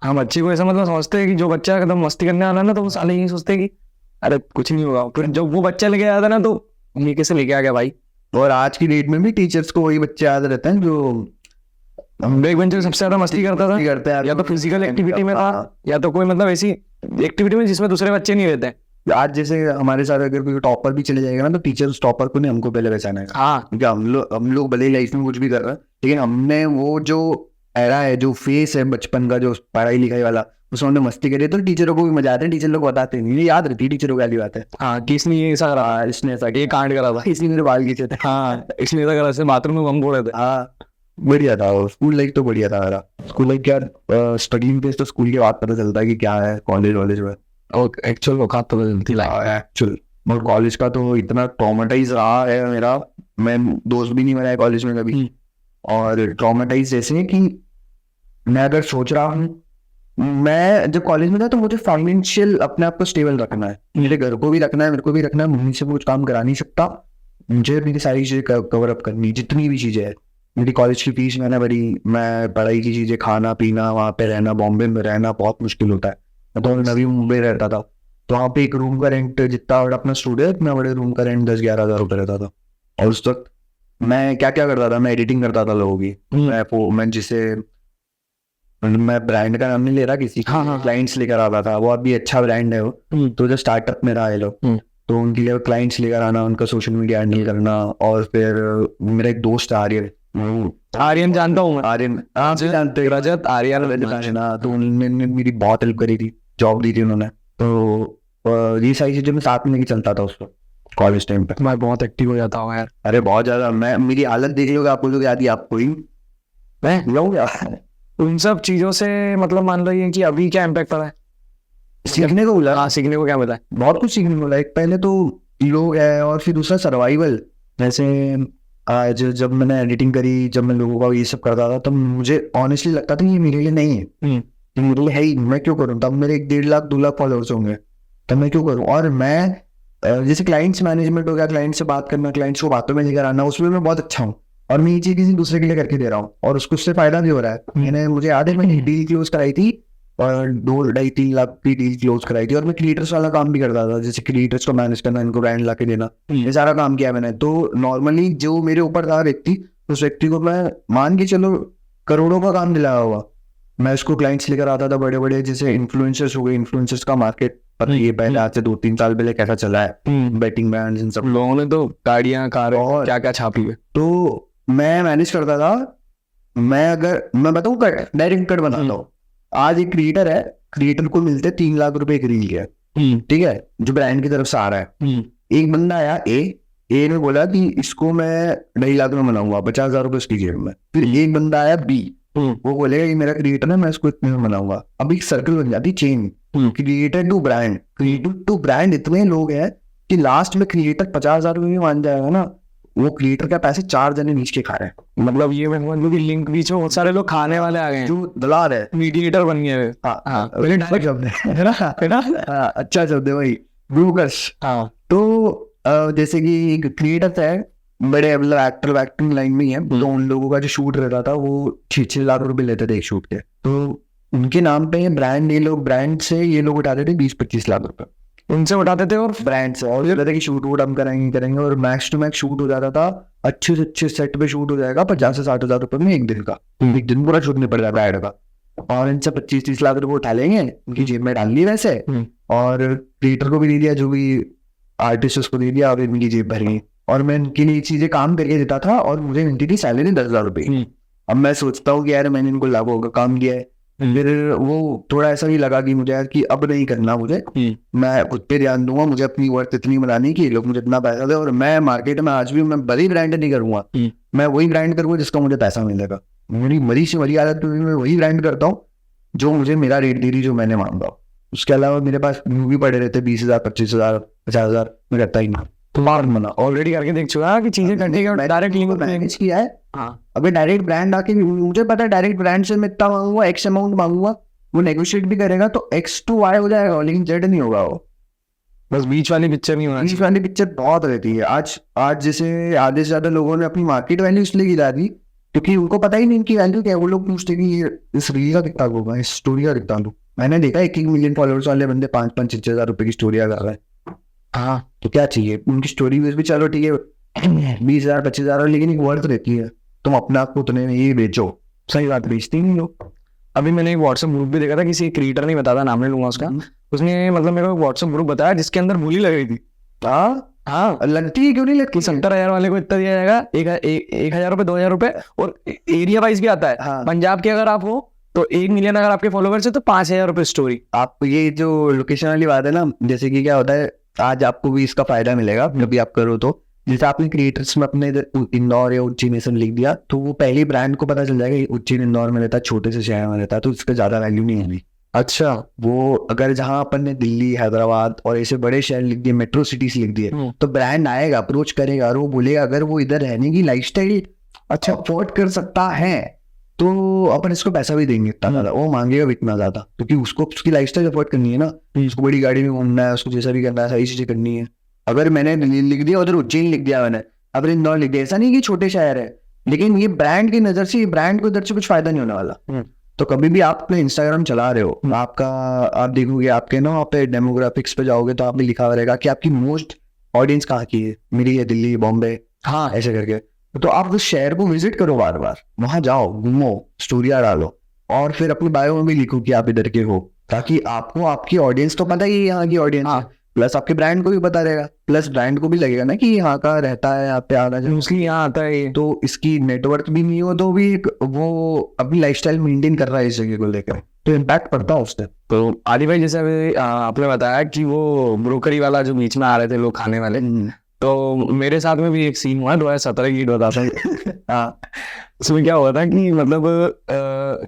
हम बच्चे को ऐसा मतलब समझते हैं कि जो बच्चा एकदम मस्ती करने वाला ना, तो वो साले यही सोचते हैं कि अरे कुछ नहीं होगा, फिर जब वो बच्चा लेके आया था ना, तो ये कैसे लेके आ गया भाई। और आज की डेट में भी टीचर्स को वही बच्चे याद रहते हैं जो बैक बेंचर सबसे ज्यादा मस्ती करता था, या तो फिजिकल एक्टिविटी में था, या तो कोई मतलब ऐसी एक्टिविटी में जिसमें दूसरे बच्चे नहीं रहते। आज जैसे हमारे साथ अगर कोई टॉपर भी चले जाएगा ना, तो टीचर उस टॉपर को नहीं, हमको पहले पहचाना है। हाँ, क्योंकि हम लोग भले लाइफ में कुछ भी कर रहे हैं, लेकिन हमने वो जो एरा है, जो फेस है बचपन का, जो पढ़ाई लिखाई वाला, उसमें हमने मस्ती करी, तो टीचरों को भी मजा आते हैं, टीचर लोग बताते नहीं, ये याद रहती है टीचरों की बात है। हाँ, कि इसने ये ऐसा करा, इसने ऐसा ये कांड करा था, इसने मेरे बाल खींचे थे, हाँ इसने ऐसा करा, इसने बाथरूम में बम फोड़े थे। हाँ, बढ़िया था वो स्कूल लाइफ, तो बढ़िया था मेरा स्कूल लाइफ। क्या स्ट्रगलिंग फेस तो स्कूल के बाद पता चलता है कि क्या है कॉलेज वॉलेज में, और एक्चुअल औकात तो चलती एक्चुअल। और कॉलेज का तो इतना ट्रॉमेटाइज रहा है मेरा, मैं दोस्त भी नहीं बनाया कॉलेज में कभी, और ट्रॉमेटाइज जैसे कि मैं अगर सोच रहा हूँ, मैं जब कॉलेज में था तो मुझे फाइनेंशियल अपने आप को स्टेबल रखना है, मेरे घर को भी रखना है, मेरे को भी रखना है, मम्मी से कुछ काम करा नहीं सकता, मुझे मेरी सारी चीजें कवर अप करनी, जितनी भी चीजें है। मेरी कॉलेज की फीस मैंने भरी, मैं पढ़ाई की चीजें, खाना पीना, वहाँ पे रहना, बॉम्बे में रहना बहुत मुश्किल होता है। मैं तो नवी मुंबई रहता था, तो वहाँ पे एक रूम का रेंट, जितना बड़ा अपना स्टूडियो है, इतना बड़े रूम का रेंट 10-11 हज़ार रुपये रहता था। और उस वक्त मैं क्या क्या करता था, मैं एडिटिंग करता था लोगों की, मैं जिसे मैं ब्रांड का नाम नहीं ले रहा किसी, क्लाइंट्स लेकर आता था, वो अभी अच्छा ब्रांड है वो, तो जो स्टार्टअप में रहा है लोग, तो उनके लिए क्लाइंट्स लेकर आना, उनका सोशल मीडिया हैंडल करना। और फिर मेरा एक दोस्त आर्यन जानता हूँ मैं, आर्यन आप भी जानते, रजत आर्यन, तो उन्होंने मेरी बहुत हेल्प करी थी, जॉब दी थी उन्होंने, तो ये सारी चीजें मैं साथ में लेके चलता था उसको कॉलेज टाइम पे। मैं बहुत एक्टिव हो जाता हूँ यार, अरे बहुत ज्यादा, मैं मेरी हालत देख लोगे आप बोलोगे याद ही आपको ही मैं लूंगा। उन सब चीजों से मतलब मान लो ये कि अभी क्या इम्पैक्ट पड़ा है, सीखने को मिला। हाँ, सीखने को क्या मिला है, बहुत कुछ सीखने को मिला। एक पहले तो लोग है, और फिर दूसरा सर्वाइवल। जैसे आज जब मैंने एडिटिंग करी, जब मैं लोगों का ये सब करता था, तब मुझे ऑनेस्टली लगता था ये मेरे लिए नहीं है, ये मेरे लिए है ही, मैं क्यों करूँ। तब मेरे 1.5 लाख 2 लाख फॉलोअर्स होंगे, तब मैं क्यों करूँ। और मैं जैसे क्लाइंट्स मैनेजमेंट हो गया, क्लाइंट से बात करना, क्लाइंट्स को बातों में लेकर आना, उसमें मैं बहुत अच्छा हूँ, और मैं ये चीज किसी दूसरे के लिए करके दे रहा हूँ, और उसको उससे फायदा भी हो रहा है। मैंने मुझे याद है मैंने डील क्लोज कराई थी और 2-2.5-3 लाख की डील क्लोज कराई थी। और मैं क्रिएटर्स वाला काम भी करता था, जैसे क्रिएटर्स को मैनेज करना, इनको ब्रांड ला के देना, ये सारा काम किया मैंने। तो नॉर्मली जो मेरे ऊपर था व्यक्ति, उस व्यक्ति को मैं मान के चलो करोड़ों का काम दिलाया हुआ। मैं उसको क्लाइंट्स लेकर आता था बड़े बड़े, जैसे इन्फ्लुएंसर्स हो गए। इन्फ्लुएंसर्स का मार्केट पता ही है पहले, आज से 2-3 साल पहले कैसा चला है, बेटिंग बैंड्स इन सब। लोगों ने तो गाड़ियां, कार और क्या क्या छापी है। तो मैं मैनेज करता था। मैं बताऊँ कट, डायरेक्ट कट बनाता हूँ। आज एक क्रिएटर है, क्रिएटर को मिलते 3 लाख रुपए एक रील के, ठीक है, जो ब्रांड की तरफ से आ रहा है। एक बंदा आया ए ने बोला कि इसको मैं 2.5 लाख में बनाऊंगा, 50,000 रुपए उसकी जेब में। फिर एक बंदा आया बी, वो बोलेगा ये मेरा क्रिएटर है, मैं इसको इतने में बनाऊंगा। अब एक सर्कल बन जाती, chain, creator to brand, creator to brand. इतने लोग हैं कि लास्ट में क्रिएटर 50,000 रुपए भी मान जाएगा ना, वो क्रिएटर का पैसे 4 जने नीच के खा रहे हैं। मतलब ये मैं लिंक बीच में बहुत सारे लोग खाने वाले आ गए हैं, जो दलाल है, मीडिएटर बन गए हैं। हाँ, पहले direct शब्द है ना, हाँ, अच्छा शब्द है वही, ब्रोकर्स। हाँ, तो जैसे कि एक क्रिएटर है, बड़े मतलब एक्टर एक्टिंग लाइन में ही है, तो उन लोगों का जो शूट रहता था वो 6-6 लाख रुपए लेते थे एक शूट के। तो उनके नाम पे ब्रांड, ये लोग ब्रांड से ये लोग उठाते थे 20-25 लाख रुपए, उनसे उठाते थे और ब्रांड से। और कहते थे कि शूट वूट हम करेंगे, और मैक्स टू मैक्स शूट हो जाता था, अच्छे से अच्छे सेट पे शूट हो जाएगा 50 से 60 हजार रुपए में एक दिन का। एक दिन पूरा शूट निपट जाता है ऐड का। और इनसे 25-30 लाख रुपए उठा लेंगे, उनकी जेब में डाल ली वैसे, और क्रिएटर को भी दे दिया, जो भी आर्टिस्ट उसको दे दिया, और इनकी जेब भर गई। और मैं इनके लिए चीजें काम करके देता था, और मुझे मिलती थी सैलरी 10,000 रुपए। अब मैं सोचता हूँ कि यार मैंने इनको लागू होगा काम किया है, फिर वो थोड़ा ऐसा भी लगा कि मुझे यार कि अब नहीं करना, मुझे मैं खुद पे ध्यान दूंगा, मुझे अपनी वर्थ इतनी बनानी कि लोग मुझे इतना पैसा दे। और मैं मार्केट में आज भी मैं बड़ी ब्रांड नहीं करूंगा, मैं वही ब्रांड करूंगा जिसका मुझे पैसा मिलेगा। मेरी मरी से मरी आदत मैं वही ब्रांड करता हूँ जो मुझे मेरा रेट दे रही, जो मैंने मांगा। उसके अलावा मेरे पास मूवी पड़े रहते 20,000, 25,000, 50,000, मैं करता ही नहीं। तुम्हारा मना ऑलरेडी करके देख चुका कि चीजें करने के डायरेक्ट लिंक मैनेज किया है। हाँ, अगर डायरेक्ट ब्रांड आके, मुझे पता है डायरेक्ट ब्रांड से मैं इतना मांगूंगा, एक्स अमाउंट मांगूंगा, वो नेगोशिएट भी करेगा तो X to Y हो जाएगा, लेकिन Z नहीं होगा। वो बस बीच वाली पिक्चर नहीं होना बीच वाली पिक्चर बहुत रहती है। आज जैसे आधे से ज्यादा लोगों ने अपनी मार्केट वैल्यू इसलिए गिरा दी क्योंकि उनको पता ही नहीं इनकी वैल्यू क्या है। वो लोग पूछते कि ये इस रील का कितना होगा, इस स्टोरी का कितना लूं। मैंने देखा 1 मिलियन फॉलोअर्स वाले बंदे 5-5, 6,000 रुपए की स्टोरियां कर रहे हैं। हाँ, तो क्या चाहिए उनकी स्टोरी भी, चलो ठीक है 20,000, 25,000, लेकिन एक वर्थ रहती है। तुम अपने आप को उतने में ही बेचो। सही बात, बेचते ही नहीं लोग। अभी मैंने एक व्हाट्सएप ग्रुप भी देखा था, किसी क्रिएटर नहीं बताता, नाम नहीं लूंगा उसका, उसने मतलब मेरे को व्हाट्सएप ग्रुप बताया जिसके अंदर बोली लग रही थी। हाँ, लगती है, क्यों नहीं लगती। 70,000 वाले को इतना दिया जाएगा, 1,000 रुपए, 2,000 रुपए, और एरिया वाइज भी आता है। हाँ। पंजाब के अगर आप हो तो 1 मिलियन अगर आपके फॉलोवर्स है तो 5,000 रुपए स्टोरी। आप ये जो लोकेशन वाली बात है ना, जैसे कि क्या होता है, आज आपको भी इसका फायदा मिलेगा कभी आप करो तो। जैसे आपने क्रिएटर्स में अपने इंदौर या उज्जैन में लिख दिया, तो वो पहले ब्रांड को पता चल जाएगा उज्जैन इंदौर में रहता है, छोटे से शहर में रहता है, तो इसका ज्यादा वैल्यू नहीं है। अच्छा, वो अगर जहां अपन ने दिल्ली, हैदराबाद और ऐसे बड़े शहर लिख दिए, मेट्रो सिटीज लिख दिए, तो ब्रांड आएगा, अप्रोच करेगा, और वो बोलेगा अगर वो इधर रहने की लाइफस्टाइल अच्छा अफोर्ड कर सकता है तो अपन इसको पैसा भी देंगे इतना ज्यादा। वो मांगेगा भी इतना ज्यादा, क्योंकि उसको उसकी लाइफस्टाइल अफोर्ड करनी है ना, उसको बड़ी गाड़ी में घूमना है, उसको जैसा भी करना है, सारी चीजें करनी है। अगर मैंने लिख दिया उधर उज्जैन लिख दिया, मैंने अब इंदौर लिख दिया, ऐसा नहीं कि छोटे शहर है, लेकिन ये ब्रांड की नजर से, ये ब्रांड को इधर से कुछ फायदा नहीं होने वाला। तो कभी भी आप अपने इंस्टाग्राम चला रहे हो, आप देखोगे आपके ना, आप पे डेमोग्राफिक्स पे जाओगे तो आप भी लिखा हुआ रहेगा कि आपकी मोस्ट ऑडियंस कहाँ की है, मेरी है दिल्ली, बॉम्बे, हाँ, ऐसे करके। तो आप उस शहर को विजिट करो, बार बार वहां जाओ, घूमो, स्टोरियां डालो, और फिर अपनी बायो में भी लिखो कि आप इधर के हो, ताकि आपको आपकी ऑडियंस तो पता ही है यहाँ की ऑडियंस है, प्लस आपके ब्रांड को भी पता रहेगा, प्लस ब्रांड को भी लगेगा ना कि यहाँ का रहता है, यहाँ पे आना चाहिए, मोस्टली यहाँ आता है। तो इसकी नेटवर्क भी नहीं हो तो भी वो अपनी लाइफस्टाइल मेंटेन कर रहा है इस जगह को लेकर, तो इम्पैक्ट पड़ता है उससे। तो आदि भाई, जैसे अभी आपने बताया कि वो ब्रोकरी वाला जो बीच में आ रहे थे लोग खाने वाले, तो मेरे साथ में भी एक सीन हुआ 2017 की बताता हूँ। हाँ, उसमें क्या हुआ था कि मतलब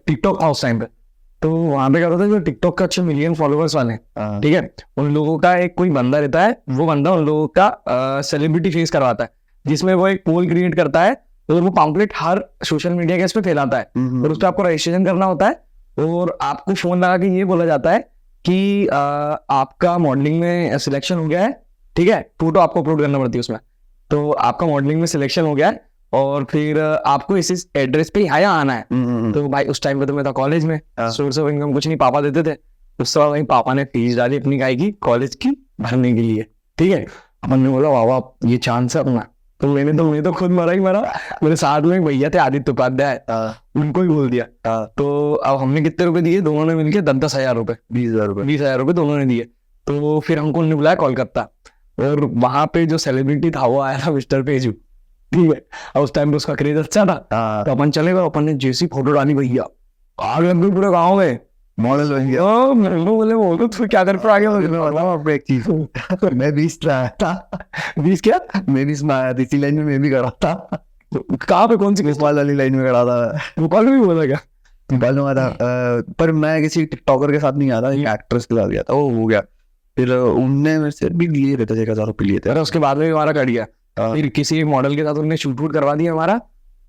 टिकटॉक था उस टाइम पे, तो वहां पे क्या होता था, जो टिकटॉक का 6 मिलियन फॉलोवर्स वाले, ठीक है, उन लोगों का एक कोई बंदा रहता है, वो बंदा उन लोगों का सेलिब्रिटी फेस करवाता है, जिसमें वो एक पोल क्रिएट करता है, तो वो पम्पलेट हर सोशल मीडिया के इस पे फैलाता है, और उस पर आपको रजिस्ट्रेशन करना होता है, और आपको फोन लगा के ये बोला जाता है कि आपका मॉडलिंग में सिलेक्शन हो गया है, ठीक है, फोटो आपको अपलोड करना पड़ती है उसमें, तो आपका मॉडलिंग में सिलेक्शन हो गया है और फिर आपको इस एड्रेस पे यहाँ आना है। तो भाई उस टाइम पे तो मैं था कॉलेज में, सोर्स ऑफ इनकम कुछ नहीं, पापा देते थे। उस समय वही पापा ने फीस डाली अपनी गाय की कॉलेज की भरने के लिए, ठीक है। अपन ने बोला वाह ये चांस है अपना। तो मैं तो खुद मरा ही मरा। मेरे साथ में एक भैया थे आदित्य उपाध्याय, उनको ही बोल दिया। तो अब हमने कितने रुपए दिए, दोनों ने मिलके 10,000 रुपए, 20,000 रुपए दोनों ने दिए। तो फिर हमको उन्होंने बुलाया कोलकाता, और वहां पे जो सेलिब्रिटी था वो आया था मिस्टर पेजू, ठीक है। और उस टाइम पे उसका क्रेज अच्छा था। तो अपन चले गए, अपन ने जैसी फोटो डाली भैया आग लग गई पूरे गाँव में, मॉडल बन गया। बोले वो तो क्या कर आगे एक चीज मैं 20 में आया था। 20 क्या? मैं 20 में आया था, इसी लाइन में मैं भी खड़ा था। कहाँ पे, कौन सी भोपाल वाली लाइन में खड़ा था। भोपाल में भी बोला क्या? भोपाल में था, पर मैं किसी टिकटॉकर के साथ नहीं आया था, एक एक्ट्रेस के साथ गया था, वो हो गया। फिर उनने मेरे से भी लिए रहते थे, 1,000 रुपये लिए थे। अरे उसके बाद में हमारा कट गया। फिर किसी एक मॉडल के साथ उन्होंने शूट वूट करवा दिया हमारा,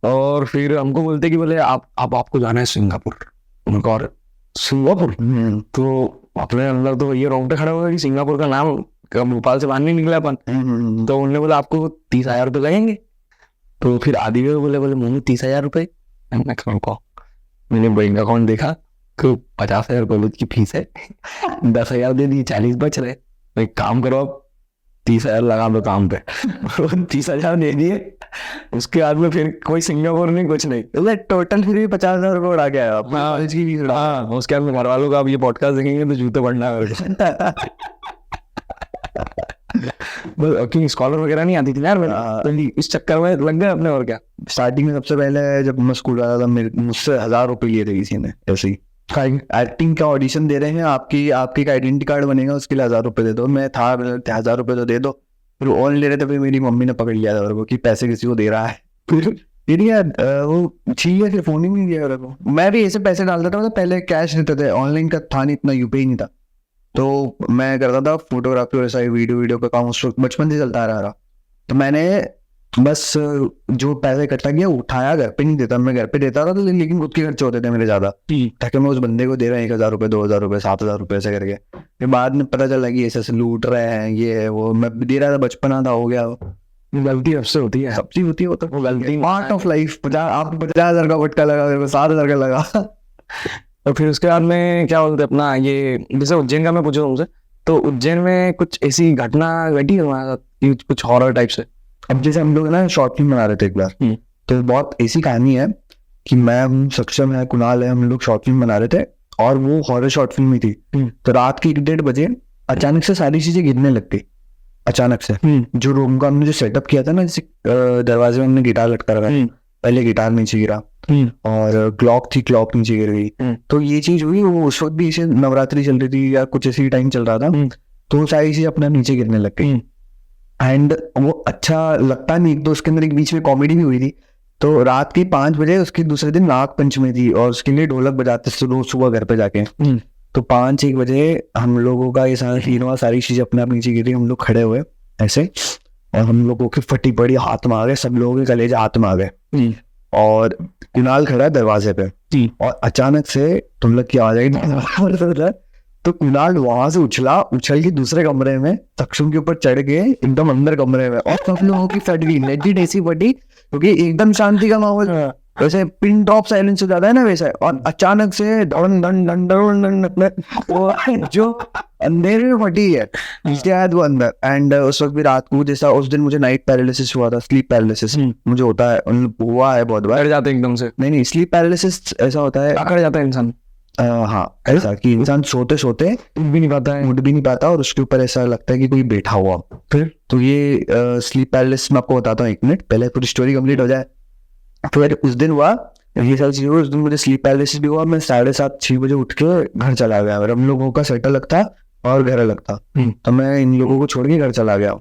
और फिर हमको बोलते कि बोले आपको जाना है सिंगापुर। उनको और सिंगापुर, तो अपने अंदर तो ये रोंगटे खड़े हो गए कि सिंगापुर का नाम भोपाल से बाहर नहीं निकला अपन। तो उन्होंने बोला आपको 30,000 रुपये लगेंगे। तो फिर आदि भी बोले मुझे 30,000 रुपये। मैंने बैंक अकाउंट देखा तो 50,000 कॉलेज की फीस है, 10,000 दे दी, 40 बच रहे। तो एक काम करो, अब 30,000 लगा दो काम पे। 30,000 दे दिए। उसके बाद में फिर कोई सिंगापुर नहीं, कुछ नहीं, टोटल फिर भी 50,000 रुपये उड़ा के आया कॉलेज की फीस। हाँ, उसके बाद घर वालों का अब ये पॉडकास्ट देखेंगे तो जूते पड़ना है। क्योंकि स्कॉलर वगैरह नहीं आती थी यार मेरे, तो इस चक्कर में लग गए अपने। और क्या, स्टार्टिंग में सबसे पहले जब मैं स्कूल आया था, मुझसे 1,000 रुपये लिए थे किसी ने, ऐसे ही एक्टिंग का ऑडिशन दे रहे हैं, आपकी एक आइडेंटिटी कार्ड बनेगा, उसके लिए 1,000 रुपये दे दो। मैं था 1,000 रुपये तो दे दो। फिर ऑन ले रहे थे, फिर मेरी मम्मी ने पकड़ लिया था मेरे को कि पैसे किसी को दे रहा है। फिर यार वो चाहिए, फिर फोन ही नहीं दिया मेरे को। मैं भी ऐसे पैसे डालता था, मतलब पहले कैश रहते थे, ऑनलाइन का था नहीं, इतना यूपीआई नहीं था। तो मैं करता था फोटोग्राफी और ऐसा वीडियो का काम, उस वक्त बचपन से चलता रहा। तो मैंने बस जो पैसे इकट्ठा किया उठाया, घर पे नहीं देता, मैं घर पे देता था तो, लेकिन खुद के खर्चे होते थे मेरे ज्यादा, ताकि मैं उस बंदे को दे रहा हूँ 1,000 रुपये, 2,000 रुपये, 7,000 रुपये ऐसे करके। फिर बाद में पता चला कि ऐसे लूट रहे हैं, ये है वो, मैं दे रहा था, बचपना था, हो गया। गलती सबसे होती है, सबसे होती है वो, तो गलती पार्ट ऑफ लाइफ। 50,000 का फटका लगा, मेरे को 7,000 का लगा। और फिर उसके बाद में क्या बोलते अपना, ये जैसे उज्जैन का मैं पूछा तुमसे, तो उज्जैन में कुछ ऐसी घटना घटी हमारे साथ, कुछ हॉरर टाइप से? अब जैसे हम लोग ना शॉर्ट फिल्म बना रहे थे एक बार, तो बहुत ऐसी कहानी है कि मैं, सक्षम है, कुणाल है, हम लोग शॉर्ट फिल्म बना रहे थे, और वो हॉरर शॉर्ट फिल्म ही थी। तो रात के 1-1:30 बजे अचानक से सारी चीजें गिरने लग गई, अचानक से। जो रूम का हमने जो सेटअप किया था ना, जैसे दरवाजे में हमने गिटार लटका रखा, पहले गिटार नीचे गिरा, और क्लॉक थी, क्लॉक नीचे गिर गई। तो ये चीज हुई, वो उस वक्त भी ऐसे नवरात्रि चल रही थी या कुछ ऐसी टाइम चल रहा था, तो सारी चीजें अपने नीचे गिरने लग गई। एंड वो अच्छा लगता नहीं। तो उसके अंदर एक बीच में कॉमेडी भी हुई थी। तो रात के 5 बजे उसके दूसरे दिन नाग पंचमी थी, और उसके लिए ढोलक बजाते रोज सुबह घर पे जाके। तो 5-1 बजे हम लोगों का ये सारी चीजें अपने आप नीचे गिरी, हम लोग खड़े हुए ऐसे, और हम लोगों की फटी पड़ी हाथ में आ गए, सब लोगों के कलेजे हाथ में आ गए। और कुणाल खड़ा है दरवाजे पे, और अचानक से ढोलक की आवाज आई, तो कुणाल वहां से उछल के दूसरे कमरे में सक्षम के ऊपर चढ़ गए, एकदम अंदर कमरे में, और सब लोगों की फट गई, लेजिट ऐसी फटी, क्योंकि एकदम शांति का माहौल, वैसे पिन ड्रॉप साइलेंस हो जाता है ना वैसा। और अचानक से धन धन धन धन जो अंधेरे में फटी है, इसके बाद वो अंदर। एंड उस वक्त भी रात को, जैसा उस दिन मुझे नाइट पैरालिसिस हुआ था, स्लीप पैरालिसिस मुझे होता है, हुआ है बहुत बार। जाते एकदम से? नहीं, स्लीप पैरालिसिस ऐसा होता है, अकड़ जाता है इंसान। हाँ, ऐसा कि इंसान सोते सोते उठ भी नहीं पाता, और उसके ऊपर ऐसा लगता है कि कोई बैठा हुआ। फिर तो ये स्लीप पैरालिसिस मैं आपको बताता हूँ, 1 मिनट पहले पूरी स्टोरी कंप्लीट हो जाए। फिर उस दिन हुआ ये सारी चीजें, उस दिन मुझे स्लीप पैरालिसिस भी हुआ। मैं 7:30-6 बजे उठ के घर चला गया। हम लोगों का सेट अलग था और घर अलग था, तो मैं इन लोगों को छोड़ के घर चला गया।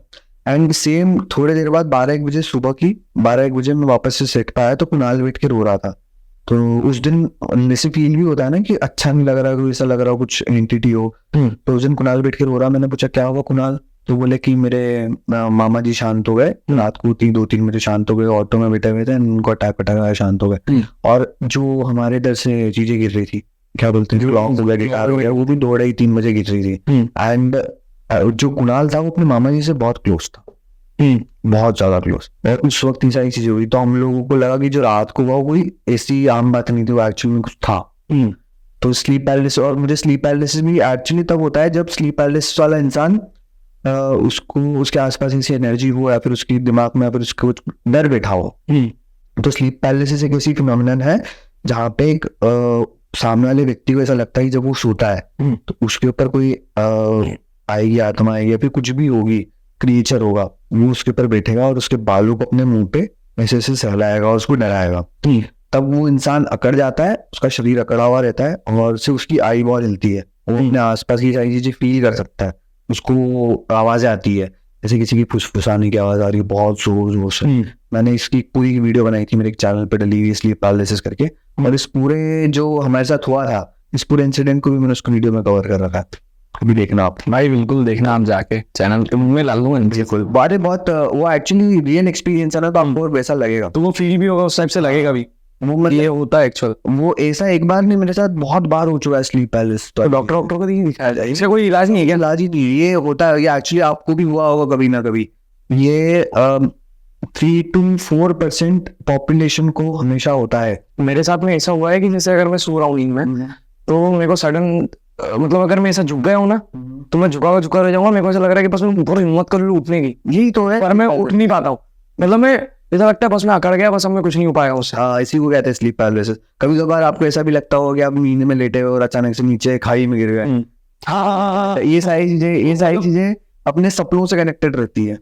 एंड सेम थोड़ी देर बाद 12-1 बजे सुबह की 12-1 बजे मैं वापस से सेट पे आया, तो कुणाल बैठ के रो रहा था। तो उस दिन ऐसे फील भी होता है ना कि अच्छा नहीं लग रहा, ऐसा लग रहा हो कुछ एंटिटी हो। तो उस दिन कुणाल बैठ के रो रहा। मैंने पूछा क्या हुआ कुणाल? तो बोले कि मेरे मामा जी शांत हो गए, रात को 2-3 बजे शांत हो गए, ऑटो में बैठे हुए थे, उनको अटैक आया, शांत हो गए। और जो हमारे इधर से चीजें गिर रही थी, क्या बोलते हैं, क्लॉक हो गया, वो भी 2-3 बजे गिर रही थी। एंड जो कुणाल था वो अपने मामा जी से बहुत क्लोज था, बहुत ज्यादा क्लोज। उस वक्त ही सारी चीजें हुई तो हम लोगों को लगा कि जो रात को हुआ वो कोई ऐसी आम बात नहीं थी, वो एक्चुअली में कुछ था। तो स्लीप पैरालिसिस, और मुझे स्लीप पैरालिसिस भी एक्चुअली तब होता है जब स्लीप पैरालिसिस वाला इंसान उसको उसके आसपास ऐसी एनर्जी हो या फिर उसके दिमाग में या फिर उसको डर बैठा हो। तो स्लीप पैरालिसिस एक ऐसी फिनोमिनन है जहाँ पे एक सामने वाले व्यक्ति को ऐसा लगता है कि जब वो सोता है तो उसके ऊपर कोई आएगी, आत्मा आएगी या फिर कुछ भी होगी, क्रिएचर होगा, वो उसके ऊपर बैठेगा और उसके बालों को अपने मुंह पे ऐसे ऐसे सहलाएगा और उसको डराएगा। तब वो इंसान अकड़ जाता है, उसका शरीर अकड़ा हुआ रहता है और सिर्फ उसकी आई बहुत हिलती है, वो अपने आसपास की सारी चीजें फील कर सकता है। उसको आवाजें आती है, जैसे किसी की फुसफुसाने की आवाज आ रही है बहुत जोर जोर से। मैंने इसकी पूरी वीडियो बनाई थी मेरे चैनल पे डली हुई स्लीप पैरालिसिस करके, और इस पूरे जो हमारे साथ हुआ था इस पूरे इंसिडेंट को भी मैंने उसको वीडियो में कवर कर रखा है, अभी देखना आप। भाई बिल्कुल देखना, आप जाके चैनल के मुंह में डाल दूंगा। बिल्कुल, बहुत वो एक्चुअली रियल एक्सपीरियंस है ना, तो आपको वैसा लगेगा, तो वो फील भी होगा उस टाइप से लगेगा भी, वो ये होता है एक्चुअल। वो ऐसा एक बार नहीं, मेरे साथ बहुत बार हो चुका है स्लीप पैरालिसिस। तो डॉक्टर को नहीं दिखाया जाए, इसका कोई इलाज नहीं है क्या? इलाज ही नहीं, ये होता है, ये एक्चुअली आपको भी हुआ होगा कभी ना कभी। ये 3 to 4% पॉपुलेशन को हमेशा होता है। मेरे साथ में ऐसा हुआ है कि जैसे अगर मैं सो रहा हूँ नींद में तो मेरे को सडन मतलब अगर मैं ऐसा झुक गया हूँ ना तो मैं झुका रह जाऊंगा, मेरे को ऐसा लग रहा है कि बस मैं पूरी हिम्मत कर लूँ उठने की, यही तो है, पर मैं उठ नहीं पाता हूँ। मतलब मैं ऐसा लगता है बस मैं अकड़ गया, बस अब मैं कुछ नहीं हो पाएगा उससे। हाँ, इसी को कहते हैं स्लीप पैरालिसिस। कभी कभार आपको ऐसा भी लगता होगा कि आप नींद में लेटे हुए और अचानक से नीचे खाई में गिर गए। हाँ, ये सारी चीजें अपने सपनों से कनेक्टेड रहती है।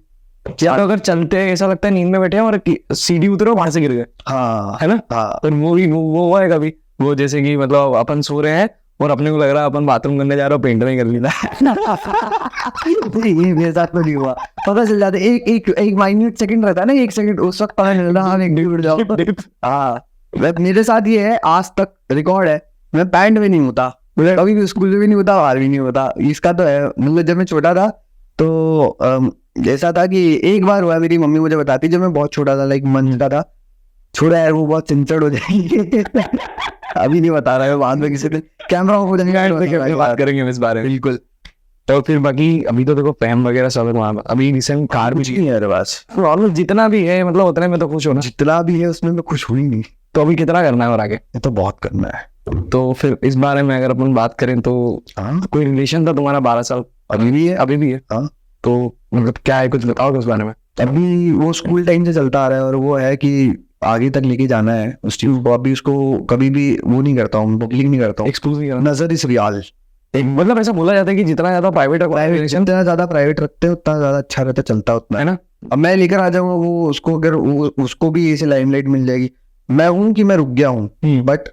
या तो अगर चलते ऐसा लगता है नींद में बैठे हैं और सीढ़ी उतरे वहां से गिर गए, हाँ है ना। हाँ, तो वो हुआ है कभी, वो जैसे कि मतलब अपन सो रहे हैं और अपने को लग रहा है अपन बाथरूम करने जा रहे हो, पेंट नहीं कर लिया। ये मेरे साथ तो नहीं हुआ, पता चल जाता है एक माइन्यूट सेकंड रहता है ना, 1 सेकंड, उस वक्त पता नहीं चलता, हाँ एक डिप जाओ। हाँ, मेरे साथ ये है, आज तक रिकॉर्ड है, मैं पैंट में नहीं होता, कभी भी स्कूल में भी नहीं होता, बाहर भी नहीं होता। इसका तो है, मतलब जब मैं छोटा था तो ऐसा था कि एक बार हुआ, मेरी मम्मी मुझे बताती, जब मैं बहुत छोटा था, लाइक मंथ का था, छोड़ा यार वो बहुत सिंसर्ड हो जाएगी। अभी नहीं बता रहा है, बाद में किसी दिन कैमरा ऑफ हो जाएगा, बात करेंगे इस बारे में। बिल्कुल। तो फिर बाकी अभी तो देखो फैम वगैरह सब है वहाँ, अभी रिसेंट कार भी नहीं है मेरे पास, ऑलमोस्ट जितना भी है मतलब उतने में तो खुश हो ना। जितना भी है उसमें मैं खुश हुई नहीं, तो अभी कितना करना है और आगे? ये तो बहुत करना है। तो फिर इस बारे में अगर अपन बात करें तो कोई रिलेशन था तुम्हारा 12 साल? अभी भी है, अभी भी है। हाँ। तो मतलब क्या है, कुछ बताओगे उस बारे में? अभी वो स्कूल टाइम से चलता आ रहा है और वो है कि आगे तक लेके जाना है उस चीज को। अभी उसको कभी भी वो नहीं करता हूँ, पब्लिक नहीं करता हूँ, एक्सपोज नहीं करना। नजर इस रियाल। मतलब ऐसा बोला जाता है कि जितना ज्यादा प्राइवेट जितना ज्यादा प्राइवेट रखते हैं उतना ज्यादा अच्छा रहता, चलता उतना है ना। अब मैं लेकर आ जाऊंगा वो उसको, अगर उसको भी ऐसे लाइमलाइट मिल जाएगी, मैं हूँ कि मैं रुक गया हूँ, बट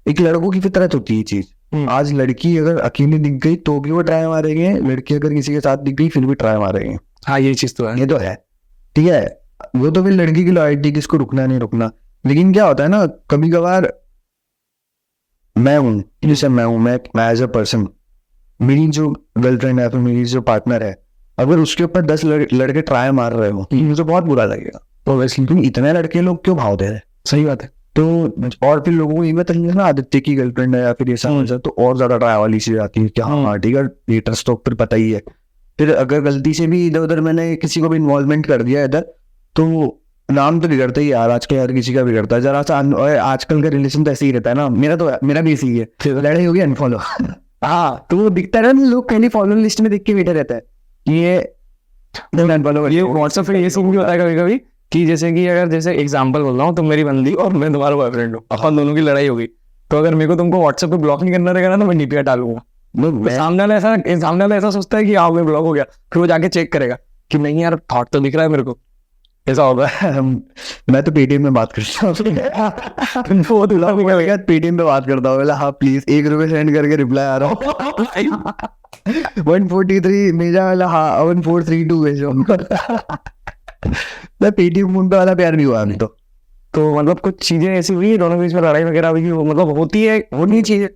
एक लड़कों की फितरत होती है चीज। आज लड़की अगर अकेली दिख गई तो भी वो ट्राई मारेंगे, लड़की अगर किसी के साथ दिख गई फिर भी ट्राई मारेंगे। हाँ, ये चीज तो है, ये तो है, ठीक है। वो तो फिर लड़की की लॉयल्टी, किसको रुकना नहीं रुकना। लेकिन क्या होता है ना, कभी कभार मैं हूँ, जैसे मैं एज अ पर्सन, मेरी जो गर्लफ्रेंड है, फिर मेरी जो पार्टनर है, अगर उसके ऊपर 10 लड़के ट्राई मार रहे हो, मुझे बहुत बुरा लगेगा। तो वैसे तुम इतने लड़के लोग क्यों भाव दे रहे? सही बात है। तो और फिर लोगों को ये पता नहीं है ना, आदित्य की गर्लफ्रेंड है या फिर ये सब, तो और ज्यादा ट्राई वाली चीज आती है कि हाँ ठीक है, ये ट्रस्ट तो फिर पता ही है। फिर अगर गलती से भी इधर उधर मैंने किसी को भी इन्वॉल्वमेंट कर दिया इधर, तो नाम तो बिगड़ता ही यार, आजकल यार किसी का बिगड़ता है जरा सा। आजकल का रिलेशन तो ऐसे ही रहता है ना, मेरा भी ऐसे ही है, लड़ाई होगी अनफॉलो। हाँ, तो वो दिखता है ना, लोग पहले फॉलो लिस्ट में देख के बैठे रहते हैं कि ये व्हाट्सएप पे ये सीन भी होता है कभी कभी कि जैसे कि अगर जैसे एग्जांपल बोल रहा हूँ, तुम मेरी बंदी और मैं तुम्हारा बॉयफ्रेंड हूँ, अपन दोनों की लड़ाई होगी, तो अगर मेरे को तुमको व्हाट्सएप पे ब्लॉक नहीं करना रहेगा ना तो मैं डीपी डालूंगा। सामने वाला ऐसा सोचता है कि हाँ मैं ब्लॉक हो गया, फिर वो जाके चेक करेगा कि नहीं यार थॉट तो दिख रहा है मेरे को, ऐसा होगा। मैं तो पेटीएम में बात करता हूँ, पेटीएम पे बात करता हूँ, हाँ प्लीज ₹1 सेंड करके रिप्लाई आ रहा हूँ। 143 मेजा वाला, हाँ 1432 भेजो। मैं पेटीएम फोन पे वाला प्यार नहीं हुआ अभी तो मतलब कुछ चीजें ऐसी हुई दोनों के बीच में, लड़ाई वगैरह हुई, मतलब होती है, होनी चाहिए,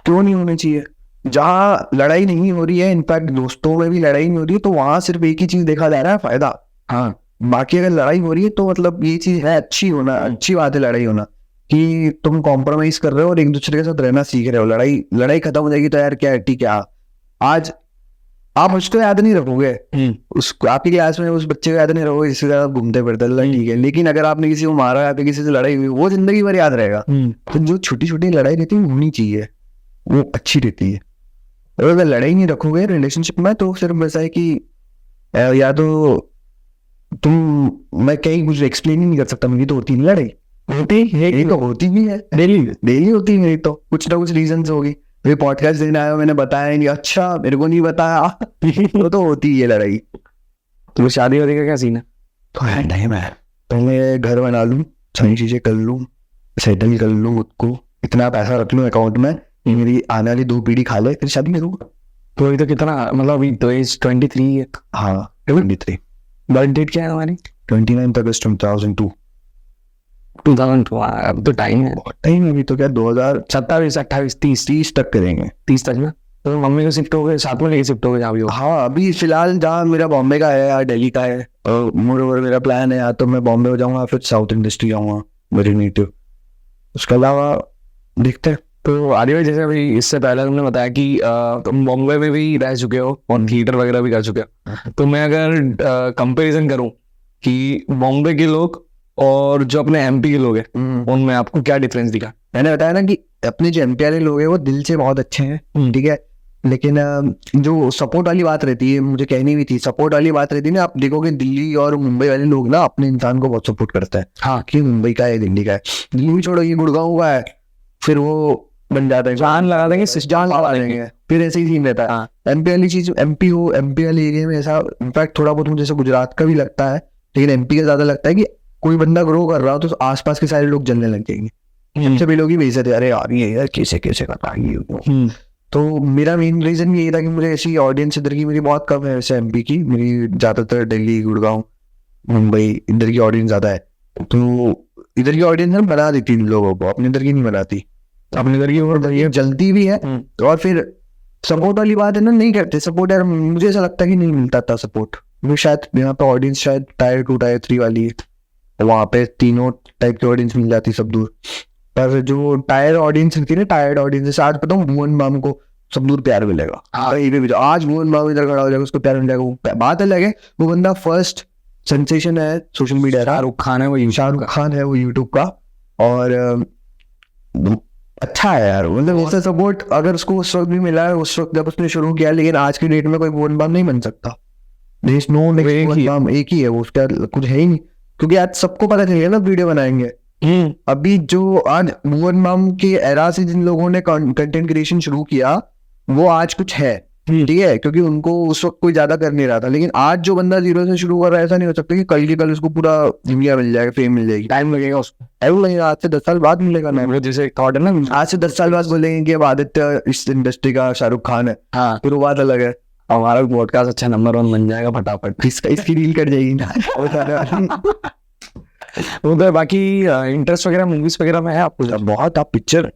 क्यों नहीं होनी चाहिए? जहाँ लड़ाई नहीं हो रही है, इनफैक्ट दोस्तों में भी लड़ाई नहीं हो रही है, तो वहां सिर्फ एक ही चीज देखा जा रहा है, फायदा। हाँ, बाकी अगर लड़ाई हो रही है तो मतलब ये चीज है, अच्छी होना, अच्छी बात है लड़ाई होना, कि तुम कॉम्प्रोमाइज कर रहे हो और एक दूसरे के साथ रहना सीख रहे हो। लड़ाई खत्म हो जाएगी तो यार क्या, ठीक है। आज आप उसको याद नहीं रखोगे, उस आपकी क्लास में उस बच्चे को याद नहीं रखोगे जिसके साथ आप घूमते फिरते, ठीक है, लेकिन अगर आपने किसी को मारा या फिर किसी से लड़ाई हुई वो जिंदगी भर याद रहेगा। तो जो छोटी छोटी लड़ाई रहती है होनी चाहिए, वो अच्छी रहती है। अगर लड़ाई नहीं रखोगे रिलेशनशिप में तो सिर्फ ऐसा है कि या तो मैं कहीं कुछ एक्सप्लेन ही नहीं कर सकता, मेरी तो होती नहीं लड़ाई, होती है तो होती भी है, डेली होती है मेरी, तो कुछ ना कुछ रीजन होगी। मेरे पॉडकास्ट देने आया मैंने बताया नहीं, अच्छा मेरे को नहीं बताया तो होती है लड़ाई। तो शादी वादी का क्या सीन है? तो है टाइम है, पहले घर बना लूं, सारी चीजें कर लूं, सेटल कर लूं खुद को, इतना पैसा रख लूं अकाउंट में, मेरी आने वाली 2 पीढ़ी खा ले, फिर शादी करूंगा। तो अभी तो कितना, मतलब अभी तो एज 23 है। हाँ 23। बर्थ डेट क्या है हमारी? 29 अगस्त 2002। 2002। अब तो टाइम है, बहुत टाइम है अभी तो, क्या 27, 28, 30 तक करेंगे। 30 तक में तो मम्मी को शिफ्ट हो गए, साथ में लेके शिफ्ट हो गए जहाँ भी हो। हाँ अभी फिलहाल जहाँ मेरा बॉम्बे का है या दिल्ली का है, मोर मेरा प्लान है या तो मैं बॉम्बे हो जाऊंगा फिर साउथ इंडस्ट्री जाऊंगा, मेरी नेटिव। उसके अलावा देखते हैं। तो आदि भाई, जैसे अभी इससे पहले तुमने बताया कि तुम बॉम्बे में भी रह चुके हो और थिएटर वगैरह भी कर चुके हो, तो मैं अगर कंपैरिजन करूं कि बॉम्बे के लोग और जो अपने एमपी के लोग हैं उनमें आपको क्या डिफरेंस दिखा? मैंने बताया ना कि अपने जो एमपी वाले लोग हैं वो दिल से बहुत अच्छे हैं, ठीक है, लेकिन जो सपोर्ट वाली बात रहती है, मुझे कहनी भी थी, सपोर्ट वाली बात रहती है ना, आप देखोगे दिल्ली और मुंबई वाले लोग ना अपने इंसान को बहुत सपोर्ट करते हैं। हाँ, कि मुंबई का है, दिल्ली का है, दिल्ली भी छोड़ो, ये गुड़गांव का है, फिर वो बन जाता है, जान लगा देंगे, जान लगा देंगे, फिर ऐसे ही सीन रहता है। एमपी वाली चीज, एमपी वाले एरिया में ऐसा, इनफैक्ट थोड़ा बहुत मुझे जैसे गुजरात का भी लगता है, लेकिन एमपी का ज्यादा लगता है कि कोई बंदा ग्रो कर रहा हो तो आसपास के सारे लोग जलने लग जाएंगे, सभी लोग ही बेइज्जत है, अरे यार ये यार कैसे कैसे कर रहा है। तो मेरा मेन रीजन यही था कि मुझे ऐसी ऑडियंस इधर की मेरी बहुत कम है, वैसे एमपी की मेरी ज्यादातर दिल्ली, गुड़गांव, मुंबई इधर की ऑडियंस ज्यादा है। तो इधर की ऑडियंस ना बना देती इन लोगों को, अपने इधर की नहीं बनाती, अपने इधर की और ये जलती भी है। और फिर सपोर्ट वाली बात है ना, नहीं करते सपोर्ट यार, मुझे ऐसा लगता है कि नहीं मिलता था सपोर्ट। वो शायद यहाँ पे ऑडियंस शायद टायर 2 टायर 3 वाली है, वहाँ पे तीनों टाइप की ऑडियंस मिल जाती सब दूर, पर जो टायर ऑडियंस होती है ना, टायर्ड ऑडियंस, आज पता हूँ भुवन बाम को सब दूर प्यार मिलेगा। कहीं भी जाओ, आज भुवन बाम इधर खड़ा हो जाएगा, उसको प्यार मिल जाएगा, वो बात अलग है। वो बंदा फर्स्ट सेंसेशन है सोशल मीडिया का, शाहरुख खान है वो यूट्यूब का, और अच्छा है यार, मतलब उसका सपोर्ट अगर उसको उस वक्त भी मिला है, उस वक्त जब उसने शुरू किया, लेकिन आज की डेट में कोई भुवन बाम नहीं बन सकता। एक ही है वो, उसका कुछ है ही नहीं, क्योंकि आज सबको पता चल गया ना वीडियो बनाएंगे। अभी जो आज भुवन बाम के एरा से जिन लोगों ने कंटेंट क्रिएशन शुरू किया वो आज कुछ है, ठीक है, क्योंकि उनको उस वक्त कोई ज्यादा कर नहीं रहा था। लेकिन आज जो बंदा 0 से शुरू कर रहा है, ऐसा नहीं हो सकता कि कल के कल उसको पूरा इंडिया मिल जाएगा, फेम मिल जाएगी, टाइम लगेगा उसको, टाइम लगेगा, आज से 10 साल बाद मिलेगा ना। जैसे थॉट है ना, आज से 10 साल बाद बोलेंगे कि अब आदित्य इस इंडस्ट्री का शाहरुख खान है, हाँ, फिर वो बात अलग है, हमारा पॉडकास्ट अच्छा नंबर 1 बन जाएगा फटाफट, इसकी रील कट जाएगी ना। वो तो बाकी इंटरेस्ट वगैरह मूवीज वगैरह में है आपको? बहुत। आप पिक्चर,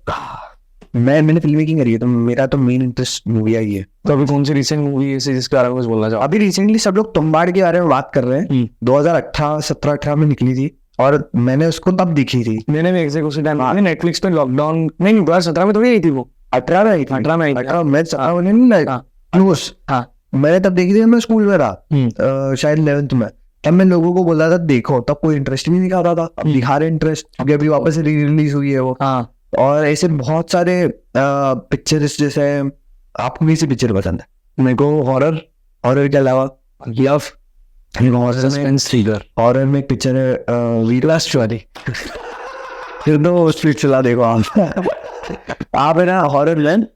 मैंने फिल्म मेकिंग करी है, तो मेरा तो मेन इंटरेस्ट मूवी ही है। तो अभी कौन सी रिसेंट मूवी है जिसके बारे में कुछ बोलना चाहो? अभी रिसेंटली सब लोग तुम्बाड़ के बारे में बात कर रहे हैं, 2017-18 में निकली थी और मैंने उसको तब देखी थी। मैंने भी एग्जैक्ट उसी टाइम नेटफ्लिक्स पे, लॉकडाउन नहीं 2017 में थोड़ी आई थी वो, 18 में आई थी। 18 में आई थी, मैंने तब देखी थी, मैं स्कूल में रहा, शायद 11th में। तब मैं लोगों को बोला था देखो, तब कोई इंटरेस्ट नहीं दिखाता था, अब दिखा रहे इंटरेस्ट, क्योंकि अभी वापस री रिलीज हुई है वो। और ऐसे बहुत सारे पिक्चर्स, जैसे आपको कौन सी पिक्चर पसंद है? मेरे को हॉरर के अलावा लव, सस्पेंस, थ्रिलर। हॉरर में एक पिक्चर है वीरलास्ट वाली, फिर तो स्प्लिट चला देखो आप है ना। हॉरर में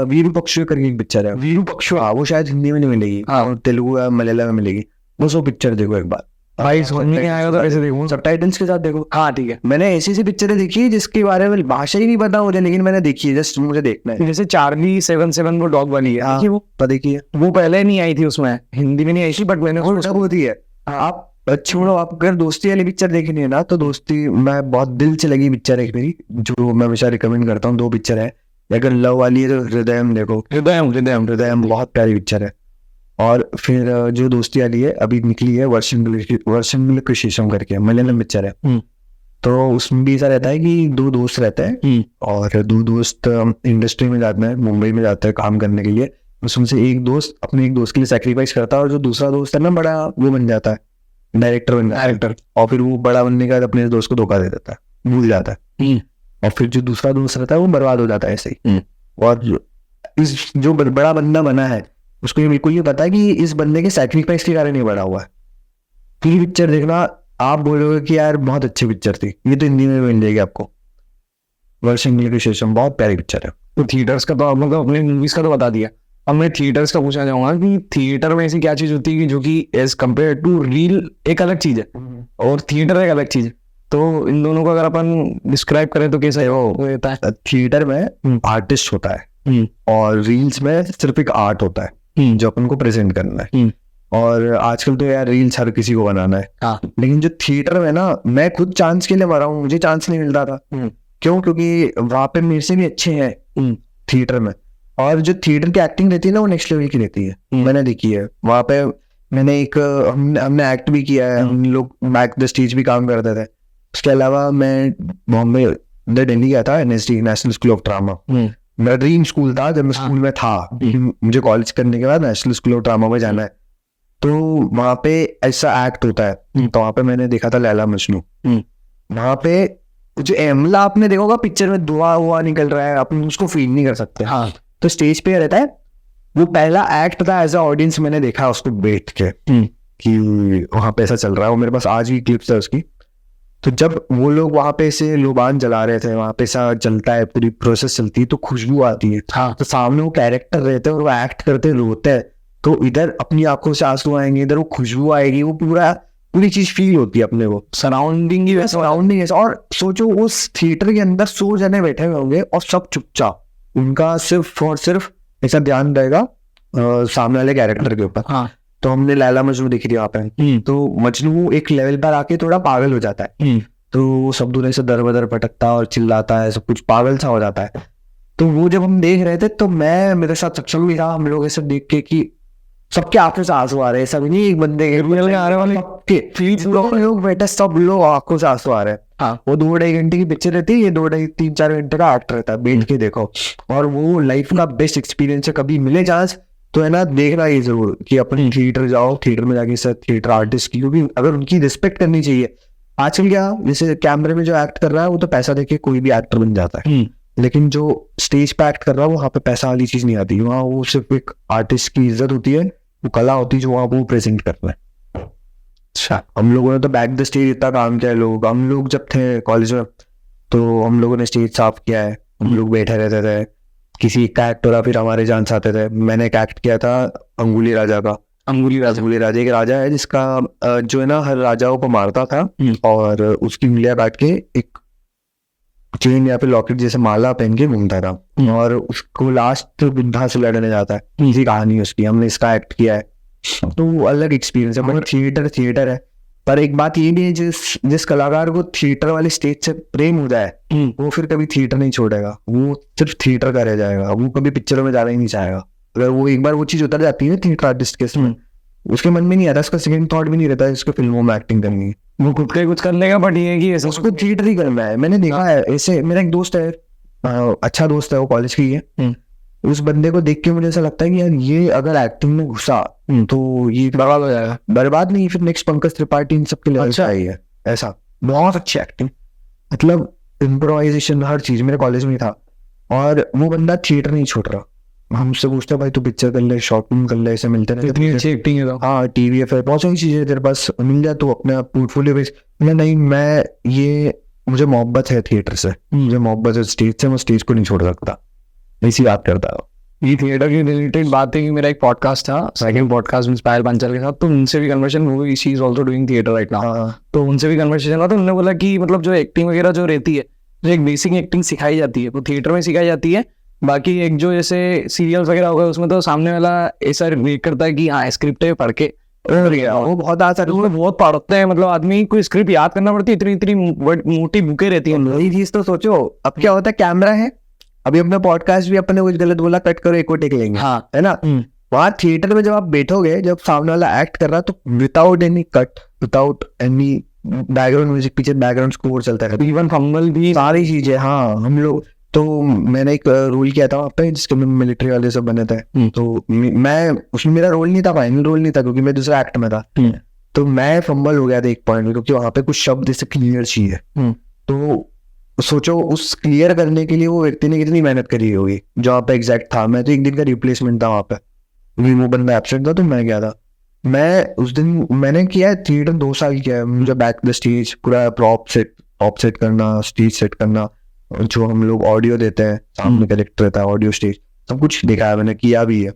वीरूपक्षु करके एक पिक्चर है, वीरूपक्षु, वो शायद हिंदी में नहीं मिलेगी, तेलुगु या मलयालम में मिलेगी, वो पिक्चर देखो एक बार भाई, समझ में नहीं आएगा तो ऐसे देखूं, सबटाइटल्स के साथ देखो। हाँ ठीक है। मैंने ऐसी पिक्चरें देखी है जिसके बारे में भाषा ही नहीं पता मुझे, लेकिन मैंने देखी है, जस्ट मुझे देखना है। जैसे चार्ली 77 वो डॉग वाली है, देखिए वो तो देखिए, वो पहले नहीं आई थी, उसमें हिंदी में नहीं आई थी, बट मैंने होती है। आप छोड़ो, आप अगर दोस्ती वाली पिक्चर देखनी है ना, तो दोस्ती मैं बहुत दिल से लगी पिक्चर है मेरी, जो मैं हमेशा रिकमेंड करता हूँ। 2 पिक्चर है, अगर लव वाली है तो हृदयम देखो, हृदयम बहुत प्यारी पिक्चर है। और फिर जो दोस्ती वाली है अभी निकली है, वर्षंगल कृषिशम करके, मलयालम पिक्चर है। तो उसमें भी ऐसा रहता है कि 2 दोस्त रहते हैं और 2 दोस्त इंडस्ट्री में जाते हैं, मुंबई में जाते हैं काम करने के लिए, उसमें से एक दोस्त अपने एक दोस्त के लिए सेक्रीफाइस करता है और जो दूसरा दोस्त है ना बड़ा, वो बन जाता है डायरेक्टर बन जाता है, और फिर वो बड़ा बनने के बाद अपने दोस्त को धोखा दे देता है, भूल जाता है, और फिर जो दूसरा दोस्त रहता है वो बर्बाद हो जाता है ऐसे ही। और इस जो बड़ा बंदा बना है उसको ये बिल्कुल ये पता है कि इस बंदे के सेक्रीफाइस के कारण ही बड़ा हुआ है। फिर पिक्चर देखना, आप बोलोगे कि यार बहुत अच्छी पिक्चर थी, ये तो हिंदी में मिल जाएगी आपको, वर्ष इंग्लिश, बहुत प्यारी पिक्चर है। तो थिएटर्स का तो मतलब अपने मूवीज का तो बता दिया, अब मैं थिएटर्स का पूछना चाहूंगा कि थिएटर में ऐसी क्या चीज होती है कि जो कि एज कम्पेयर टू रील एक अलग चीज है और थिएटर एक अलग चीज है, तो इन दोनों को अगर अपन डिस्क्राइब करें तो कैसा होता है? थिएटर में आर्टिस्ट होता है और रील्स में सिर्फ एक आर्ट होता है जो अपन को प्रेजेंट करना है। और आजकल तो यार रील्स हर किसी को बनाना है। हाँ। लेकिन जो थिएटर में ना, मैं खुद चांस के लिए मरा हूँ, मुझे चांस नहीं मिलता था। क्यों? क्योंकि वहां पे मेरे से भी अच्छे हैं थिएटर में, और जो थिएटर की एक्टिंग रहती है ना वो नेक्स्ट लेवल की रहती है। मैंने देखी है वहां पे, मैंने एक हमने एक्ट भी किया है, हम लोग बैक द स्टेज भी काम करते थे। उसके अलावा मैं बॉम्बे दिल्ली गया था, NSD national school of drama, मेरा ड्रीम स्कूल था जब मैं स्कूल में था। मुझे कॉलेज करने के बाद नेशनल स्कूल ऑफ ड्रामा में जाना है, तो वहां पे ऐसा एक्ट होता है। तो वहां पे मैंने देखा था लैला मजनू। वहां पे जो एमला आपने देखा होगा पिक्चर में धुआं हुआ निकल रहा है, अपन उसको फील नहीं कर सकते। हाँ। तो स्टेज पे रहता है, वो पहला एक्ट था एज अ ऑडियंस, मैंने देखा उसको बैठ के कि वहां पे ऐसा चल रहा है। वो मेरे पास आज भी क्लिप्स है उसकी। तो जब वो लोग वहां पे से लोबान जला रहे थे, वहां पे ऐसा चलता है, पूरी प्रोसेस चलती है, तो खुशबू आती है। हाँ। तो सामने वो कैरेक्टर रहते हैं और वो एक्ट करते रोते हैं, तो इधर अपनी आंखों से आंसू आएंगे, इधर वो खुशबू आएगी, वो पूरी चीज फील होती है अपने को, सराउंडिंग ही वैसा, सराउंडिंग ऐसा। और सोचो उस थिएटर के अंदर 100 जने बैठे हुए होंगे और सब चुपचाप, उनका सिर्फ और सिर्फ ऐसा ध्यान रहेगा सामने वाले कैरेक्टर के ऊपर। हाँ। तो हमने लैला मजनू देखी थी वहां पे। तो मजनू एक लेवल पर आके थोड़ा पागल हो जाता है, तो वो सब दूर से दर बदर भटकता है और चिल्लाता है, सब कुछ पागल सा हो जाता है। तो वो जब हम देख रहे थे तो मेरे साथ सक्षम भी था, हम लोग ऐसे देख के कि सबके आंखों से आंसू आ रहे हैं, सब नहीं एक बंदे के आ रहे वाले लोग बैठे, सब लोग आंखों से आंसू आ रहे हैं। हाँ। वो 2-2.5 घंटे की पिक्चर रहती है, ये 2-3-4 घंटे का एक्ट रहता है, बैठ के देखो। और वो लाइफ का बेस्ट एक्सपीरियंस है, कभी मिले चांस तो है ना देखना ये जरूर कि अपन थिएटर जाओ, थिएटर में जाके सर थिएटर आर्टिस्ट की, क्योंकि अगर उनकी रिस्पेक्ट करनी चाहिए। आजकल क्या, जैसे कैमरे में जो एक्ट कर रहा है वो तो पैसा देके कोई भी एक्टर बन जाता है, लेकिन जो स्टेज पे एक्ट कर रहा है वहां पे पैसा वाली चीज नहीं आती, वहाँ वो सिर्फ एक आर्टिस्ट की इज्जत होती है, वो कला होती है जो वहाँ वो प्रेजेंट करना है। अच्छा, हम लोगों ने तो बैक द स्टेज इतना काम किया है। हम लोग जब थे कॉलेज में तो हम लोगों ने स्टेज साफ किया है, हम लोग बैठे रहते थे, किसी का एक्ट हो रहा फिर हमारे जान से आते थे। मैंने एक एक्ट किया था अंगुली राजा का। अंगुली राजा एक राजा है जिसका जो है ना हर राजाओं को मारता था और उसकी उंगलियां काट के एक चेन या फिर लॉकेट जैसे माला पहन के घूमता था, और उसको लास्ट बुद्धा से लड़ने जाता है। इसी कहानी उसकी, हमने इसका एक्ट किया है, तो वो अलग एक्सपीरियंस है। बट थिएटर है, पर एक बात ये भी है, जिस कलाकार को थिएटर वाले स्टेज से प्रेम हो जाए वो फिर कभी थिएटर नहीं छोड़ेगा, वो सिर्फ थिएटर का रह जाएगा, वो कभी पिक्चरों में जाना ही नहीं चाहेगा। अगर वो एक बार वो चीज उतर जाती है थिएटर आर्टिस्ट के इसमें, उसके मन में नहीं आता, उसका सेकंड थॉट भी नहीं रहता है इसको फिल्मों में एक्टिंग करनी है, वो खुद का कुछ कर लेगा। बट ये है कि ऐसा उसको थिएटर ही करना है। मैंने देखा है ऐसे, मेरा एक दोस्त है, अच्छा दोस्त है, वो कॉलेज की है। उस बंदे को देख के मुझे ऐसा लगता है कि यार ये अगर एक्टिंग में घुसा तो ये बर्बाद हो जाएगा। बर्बाद नहीं, फिर नेक्स्ट पंकज त्रिपाठी इन सबके लिए अच्छा ही है। ऐसा बहुत अच्छी एक्टिंग, मतलब इम्प्रोवाइजेशन, हर चीज मेरे कॉलेज में था। और वो बंदा थिएटर नहीं छोड़ रहा, हमसे पूछता भाई तू पिक्चर कर ले, शॉर्ट फिल्म कर ले, ऐसे मिलते रहते। इतनी अच्छी एक्टिंग है। हाँ, TVF है, बहुत सारी चीजें तेरे पास मिल जाए तो अपने पोर्टफोलियो बेस। नहीं, मुझे मोहब्बत है थिएटर से, मुझे मोहब्बत है स्टेज से, मैं स्टेज को नहीं छोड़ सकता, ऐसी बात करता है। ये थिएटर की रिलेटेड बात है कि मेरा एक पॉडकास्ट था, सेकंड पॉडकास्ट इंस्पायर पंचल के साथ, तो उनसे भी कन्वर्सेशन हुई। She is also doing theatre right now, तो उनसे भी कन्वर्सेशन हुआ। तो उन्होंने बोला कि मतलब जो एक्टिंग वगैरह जो रहती है, जो एक बेसिक एक्टिंग सिखाई जाती है वो थिएटर में सिखाई जाती है। बाकी एक जो जैसे सीरियल्स वगैरह हो गए उसमें तो सामने वाला ऐसा रिलेट करता है कि हाँ स्क्रिप्ट है, पढ़ के वो बहुत आसान, बहुत पढ़ते हैं, मतलब आदमी कोई स्क्रिप्ट याद करना पड़ती है, इतनी मोटी बुकें रहती है। वही चीज तो सोचो, अब क्या होता है, कैमरा है, अभी अपना पॉडकास्ट भी अपने कुछ गलत बोला कट करो, एक और टेक लेंगे, हाँ है ना। वहां थिएटर में जब आप बैठोगे, जब सामने वाला एक्ट कर रहा है, तो without any cut, without any background music, पीछे बैकग्राउंड स्कोर चलता है, इवन फंबल भी, सारी चीजें। हाँ, हम लोग तो मैंने एक रोल किया था वहाँ पे जिसके में मिलिट्री वाले सब बने थे। तो मैं उसमें मेरा रोल नहीं था, फाइनल रोल नहीं था, क्योंकि मैं दूसरा एक्ट में था। तो मैं फंबल हो गया था एक पॉइंट में, क्योंकि वहाँ पे कुछ शब्द जैसे क्लियर चाहिए। तो सोचो उस क्लियर करने के लिए वो व्यक्ति ने कितनी मेहनत करी होगी, जहाँ पे एग्जैक्ट था। मैं तो एक दिन का रिप्लेसमेंट था वहाँ पे, वो बंदा एब्सेंट था तो मैं गया था। मैं उस दिन मैंने किया है थिएटर 2 साल किया है। मुझे बैक द स्टेज पूरा प्रॉप सेट करना, स्टेज सेट करना, जो हम लोग ऑडियो देते हैं, सामने कलेक्टर रहता है, ऑडियो स्टेज, सब कुछ देखा है मैंने, किया भी है।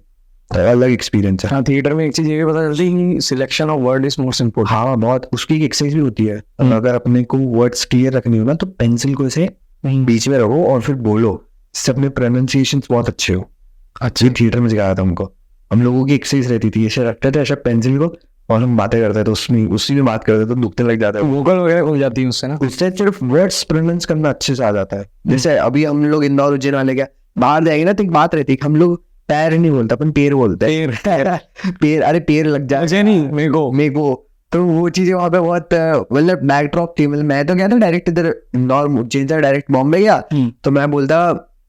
अलग एक्सपीरियंस है। हाँ, थिएटर में एक चीज ये भी पता चलती है कि selection of word is most important. हाँ बहुत, उसकी एक एक्सरसाइज भी होती है। अगर अपने को वर्ड्स क्लियर रखनी हो ना, तो पेंसिल को ऐसे बीच में रखो और फिर बोलो, इससे अपने प्रोनाउंसिएशन बहुत अच्छे हो। अच्छा, थिएटर में सिखाया था हमको। हम लोगों की एक्सरसाइज रहती थी, ऐसे रखते थे ऐसा पेंसिल को और हम बातें करते थे, उसमें उसी में बात करते तो दुखने लग जाता है, वोकल वगैरह खुल जाती है उससे ना। उससे सिर्फ वर्ड्स प्रोनाउंस करना अच्छे से आ जाता है। जैसे अभी हम लोग इंदौर उज्जैन वाले क्या बाहर जाएंगे ना, तो एक बात रहती है, हम लोग पैर नहीं बोलते, अपन पैर बोलते हैं। पैर, अरे पैर लग जाए नहीं मेरे को। तो वो चीजें वहाँ पे बहुत मतलब बैकड्रॉप थी। मतलब मैं तो गया था डायरेक्ट इधर इंदौर उज्जैन से डायरेक्ट बॉम्बे गया, तो मैं बोलता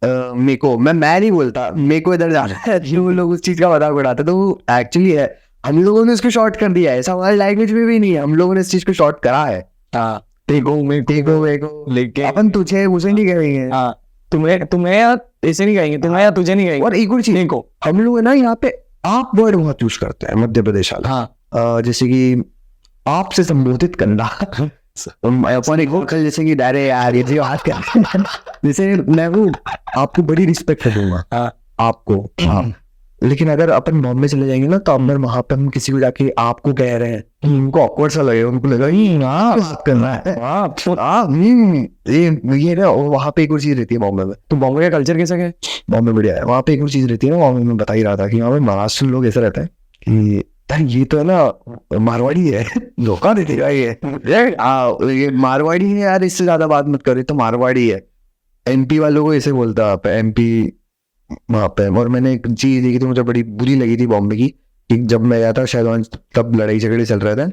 मेरे को, मैं नहीं बोलता, मेरे को इधर जाना है। वो लोग उस चीज का मजाक उड़ाते, तो वो एक्चुअली है, हम लोगों ने इसको शॉर्ट कर दिया है। ऐसा हमारी लैंग्वेज में भी नहीं है, हम लोगों ने इस चीज को शॉर्ट करा है। हाँ, टेको लेके अपन तुझे मुझे नहीं कहेंगे। हाँ, तुम्हें या ऐसे नहीं कहेंगे, तुम्हें या तुझे नहीं कहेंगे। और एक और चीज, देखो हम लोग है ना यहाँ पे आप वर्ड बहुत यूज करते हैं मध्य प्रदेश वाले। हाँ, जैसे कि आपसे संबोधित करना, अपन एक कल जैसे कि डायरे यार ये जो बात कर, जैसे मैं वो आपको बड़ी रिस्पेक्ट दूंगा आपको। हाँ, लेकिन अगर अपन बॉम्बे चले जाएंगे ना, तो अगर वहां पे हम किसी को जाके आपको कह रहे हैं, उनको ऑकवर्ड सा लगेगा, उनको लगेगा बात करना है। ये ना वहां पे एक और चीज रहती है बॉम्बे में। तो बॉम्बे का कल्चर कैसा है? बॉम्बे बढ़िया है। वहाँ पे एक और चीज रहती है ना, बॉम्बे में बता ही रहा था कि वहाँ पे महाराष्ट्र लोग ऐसा रहता है कि यार ये तो है ना मारवाड़ी है, धोखा दे देगा ये मारवाड़ी है यार, इससे ज्यादा बात मत करो, तो मारवाड़ी है। एमपी वालों को ऐसे बोलता है एमपी वहाँ पे। और मैंने एक चीज देखी थी, मुझे बड़ी बुरी लगी थी बॉम्बे की, कि जब मैं गया था शायद वहाँ तब लड़ाई झगड़े चल रहे थे,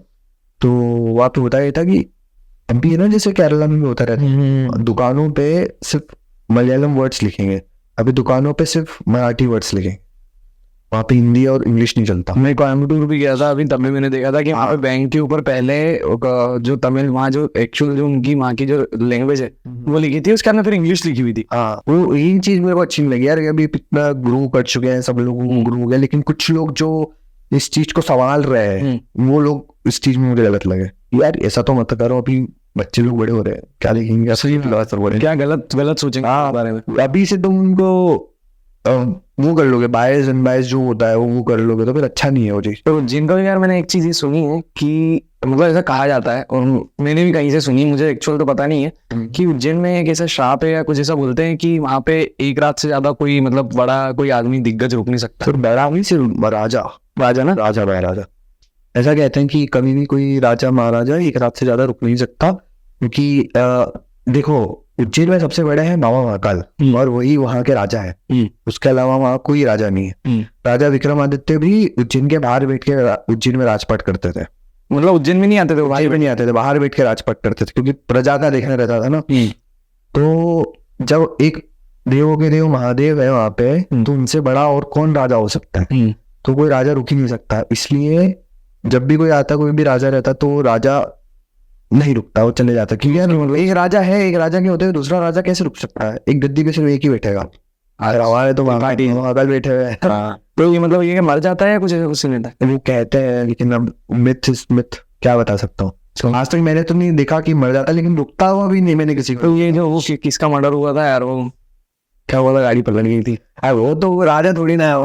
तो वहाँ पे होता ये था कि एमपी है ना, जैसे केरला में भी होता रहता है, दुकानों पे सिर्फ मलयालम वर्ड्स लिखेंगे, अभी दुकानों पे सिर्फ मराठी वर्ड्स लिखेंगे, वहाँ पे हिंदी और इंग्लिश नहीं चलता। मैं कोयम्बटूर भी गया था अभी, तब भी मैंने देखा था कि वहाँ पे बैंक के ऊपर पहले जो तमिल, वहाँ जो एक्चुअल जो उनकी वहाँ की जो लैंग्वेज है वो लिखी थी, उसके अंदर फिर इंग्लिश लिखी हुई थी। हाँ, वो यही चीज मेरे को अच्छी नहीं लगी यार। अभी इतना ग्रो कर चुके हैं, सब लोग ग्रो हो गए, लेकिन कुछ लोग जो इस चीज को संभाल रहे हैं, वो लोग इस चीज में मुझे गलत लगे। यार ऐसा तो मत करो, अभी बच्चे लोग बड़े हो रहे हैं, क्या लिखेंगे, क्या गलत सोचेंगे बारे में। अभी से तुम उनको वो कर लोगे, बायस एंड बायस जो होता है वो कर लोगे, तो फिर अच्छा नहीं है वो चीज। तो जिनका यार मैंने एक चीज ये सुनी है कि मतलब ऐसा कहा जाता है, और मैंने भी कहीं से सुनी, मुझे एक्चुअल तो पता नहीं है, कि उज्जैन में एक ऐसा श्राप है या कुछ ऐसा बोलते हैं कि वहाँ पे एक रात से ज्यादा कोई मतलब बड़ा कोई आदमी दिग्गज रुक नहीं सकता। फिर बड़ा नहीं, सिर्फ राजा ना, राजा महाराजा ऐसा कहते हैं कि कभी भी कोई राजा महाराजा एक रात से ज्यादा रुक नहीं सकता, क्योंकि देखो उज्जैन में सबसे बड़ा है बाबा महाकाल, और वही वहाँ के राजा है। उसके अलावा वहाँ कोई राजा नहीं है। राजा विक्रमादित्य भी उज्जैन के बाहर बैठ के उज्जैन में राजपाट करते थे। मतलब उज्जैन में नहीं आते थे, उज्जैन में नहीं आते थे, बाहर बैठ के राजपाट करते थे, क्योंकि प्रजा का देखना रहता था ना। तो जब एक देवों के देव महादेव है वहाँ पे, तो उनसे बड़ा और कौन राजा हो सकता है? तो कोई राजा रुक ही नहीं सकता। इसलिए जब भी कोई आता, कोई भी राजा रहता, तो राजा नहीं रुकता, वो चले जाता। क्योंकि यार एक राजा है, एक राजा के होते हुए दूसरा राजा कैसे रुक सकता है? एक गद्दी पे सिर्फ एक ही बैठेगा, अगर हमारे तो महाकाल बैठे हुए हैं। तो ये मतलब ये मर जाता है या कुछ ऐसा कुछ नहीं रहता? वो कहते हैं, लेकिन अब मिथ क्या बता सकता हूँ। आज तक मैंने तो नहीं देखा कि मर जाता, लेकिन रुकता हुआ भी नहीं मैंने किसी को। तो ये जो वो किसका मर्डर हुआ था यार, वो क्या हुआ था, गाड़ी पलट गई थी। वो तो राजा थोड़ी ना है वो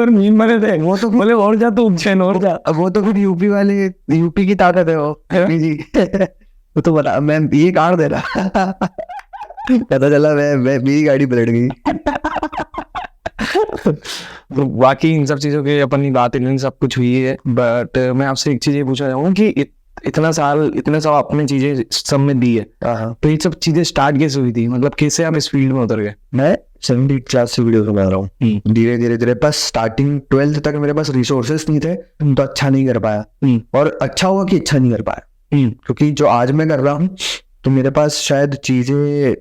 मीन मरे थे, वो तो बोले और जा तो उज्जैन और जा। अब वो तो फिर यूपी वाले, यूपी की ताकत है वो जी। वो तो बता, मैं ये कार दे रहा पता चला मैं मेरी गाड़ी पलट गई। तो बाकी इन सब चीजों की अपनी बात इन सब कुछ हुई है, बट मैं आपसे एक चीज ये पूछना चाहूंगा कि इतने साल अपने चीजें सब में दी है, तो ये सब चीजें स्टार्ट कैसे हुई थी? मतलब कैसे आप इस फील्ड में उतर गए? मैं 7th क्लास से वीडियो बना रहा हूँ, धीरे बस स्टार्टिंग 12th तक मेरे पास रिसोर्सेस नहीं थे, तो अच्छा नहीं कर पाया। और अच्छा हुआ कि अच्छा नहीं कर पाया, क्योंकि जो आज मैं कर रहा हूँ, तो मेरे पास शायद चीजें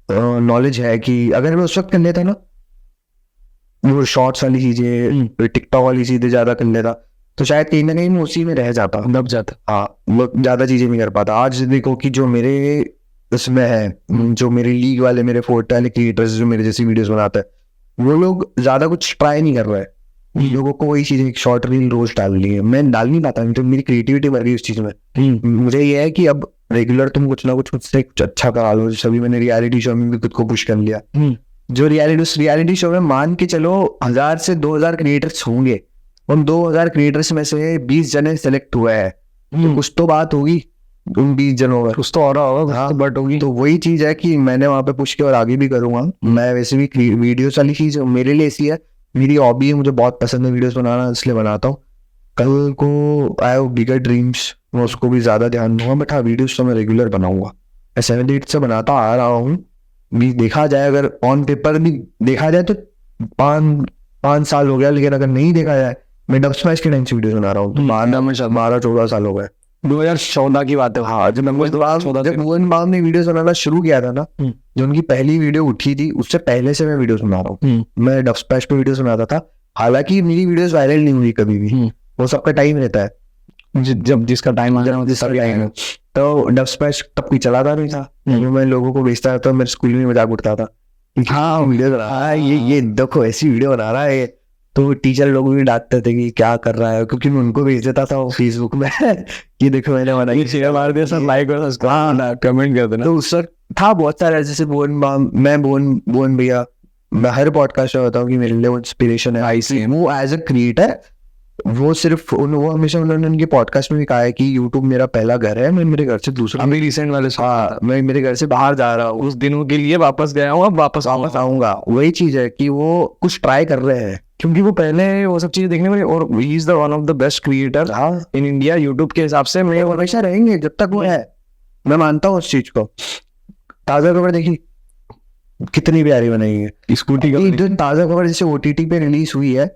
नॉलेज है कि अगर मैं उस वक्त कर लेता ना वो शॉर्ट्स वाली चीजें, टिकटॉक वाली चीजें ज्यादा कर लेता, तो शायद कहीं ना कहीं मैं उसी में रह जाता, दब जाता। हाँ, वो ज्यादा चीजें नहीं कर पाता। आज देखो कि जो मेरे उसमें है, जो मेरे लीग वाले, मेरे फोर्ट वाले क्रिएटर्स जो मेरे जैसी वीडियोस बनाते हैं, वो लोग ज्यादा कुछ ट्राई नहीं कर रहे हैं। लोगों को वही चीजें शॉर्ट रील रोज डालनी है, मैं डाल नहीं पाता, तो मेरी क्रिएटिविटी मर गई उस चीज में। मुझे ये है कि अब रेगुलर तुम कुछ ना कुछ मुझसे कुछ अच्छा करा लो। सभी मैंने रियलिटी शो में भी खुद को पुश कर लिया। जो रियलिटी शो में मान के चलो 1000 से 2000 क्रिएटर्स होंगे, उन 2000 क्रिएटर्स में से 20 जने सेलेक्ट हुए हैं, तो कुछ तो बात होगी उन 20 जनों में, कुछ तो और होगा। हाँ, बट होगी। तो वही चीज है कि मैंने वहां पे पुश किया और आगे भी करूंगा। मैं वैसे भी वीडियोस वाली चीज मेरे लिए ऐसी है, मेरी हॉबी है, मुझे बहुत पसंद है वीडियोस बनाना, इसलिए बनाता हूँ। कल को आई हैव बिगर ड्रीम्स, मैं उसको भी ज्यादा ध्यान दूंगा। बट हाँ, वीडियोस तो मैं रेगुलर बनाऊंगा। मैं 7-8 से बनाता आ रहा हूँ। भी देखा जाए, अगर ऑन पेपर भी देखा जाए तो 5 साल हो गया, लेकिन अगर नहीं देखा जाए, मैं डब स्मैश के टाइम से वीडियो बना रहा हूँ, तो 12-14 साल हो गए। 2014 की बात है। हाँ, जब भुवन बाम ने वीडियोस बनाना शुरू किया था ना, जो उनकी पहली वीडियो उठी थी, उससे पहले से मैं वीडियोस बना रहा हूँ। मैं डब स्मैश पे वीडियोस बनाता था, हालांकि मेरी वीडियोस वायरल नहीं हुई कभी भी, वो सबका टाइम रहता है, जब जिसका टाइम आ जाए। तो डब स्मैश तब कोई चलाता नहीं था, मैं लोगों को भेजता था, मेरे स्कूल में मजाक उठता था, हाँ वीडियो बना रहा है, ये देखो ऐसी वीडियो बना रहा है। तो टीचर लोग भी डांटते थे कि क्या कर रहा है, क्योंकि मैं उनको भेज देता था फेसबुक में ये देखो मैंने बनाई, शेयर मार दिया, सब लाइक और सब्सक्राइब कमेंट कर देना। तो उस वक्त था बहुत सारा, जैसे भुवन भैया, मैं हर पॉडकास्ट में बताऊँ कि मेरे लिए वो इंस्पिरेशन है। आई सी वो एज अ क्रिएटर, वो सिर्फ वो हमेशा उन्होंने उनके पॉडकास्ट में भी कहा है कि यूट्यूब मेरा पहला घर है, मैं मेरे घर से दूसरा, अभी रिसेंट वाले, हाँ, मैं मेरे घर से बाहर जा रहा हूँ, उस दिनों के लिए वापस गया हूँ, अब वापस आऊंगा। वही चीज है कि वो कुछ ट्राई कर रहे हैं, क्योंकि वो पहले वो सब चीजें देखने में, और he is the one of the best creator in India YouTube के हिसाब से। मैं हमेशा रहेंगे जब तक वो है, मैं मानता हूँ उस चीज को। ताजा खबर देखी कितनी प्यारी बनाई है स्कूटी का। ताजा खबर जैसे OTT पे रिलीज हुई है,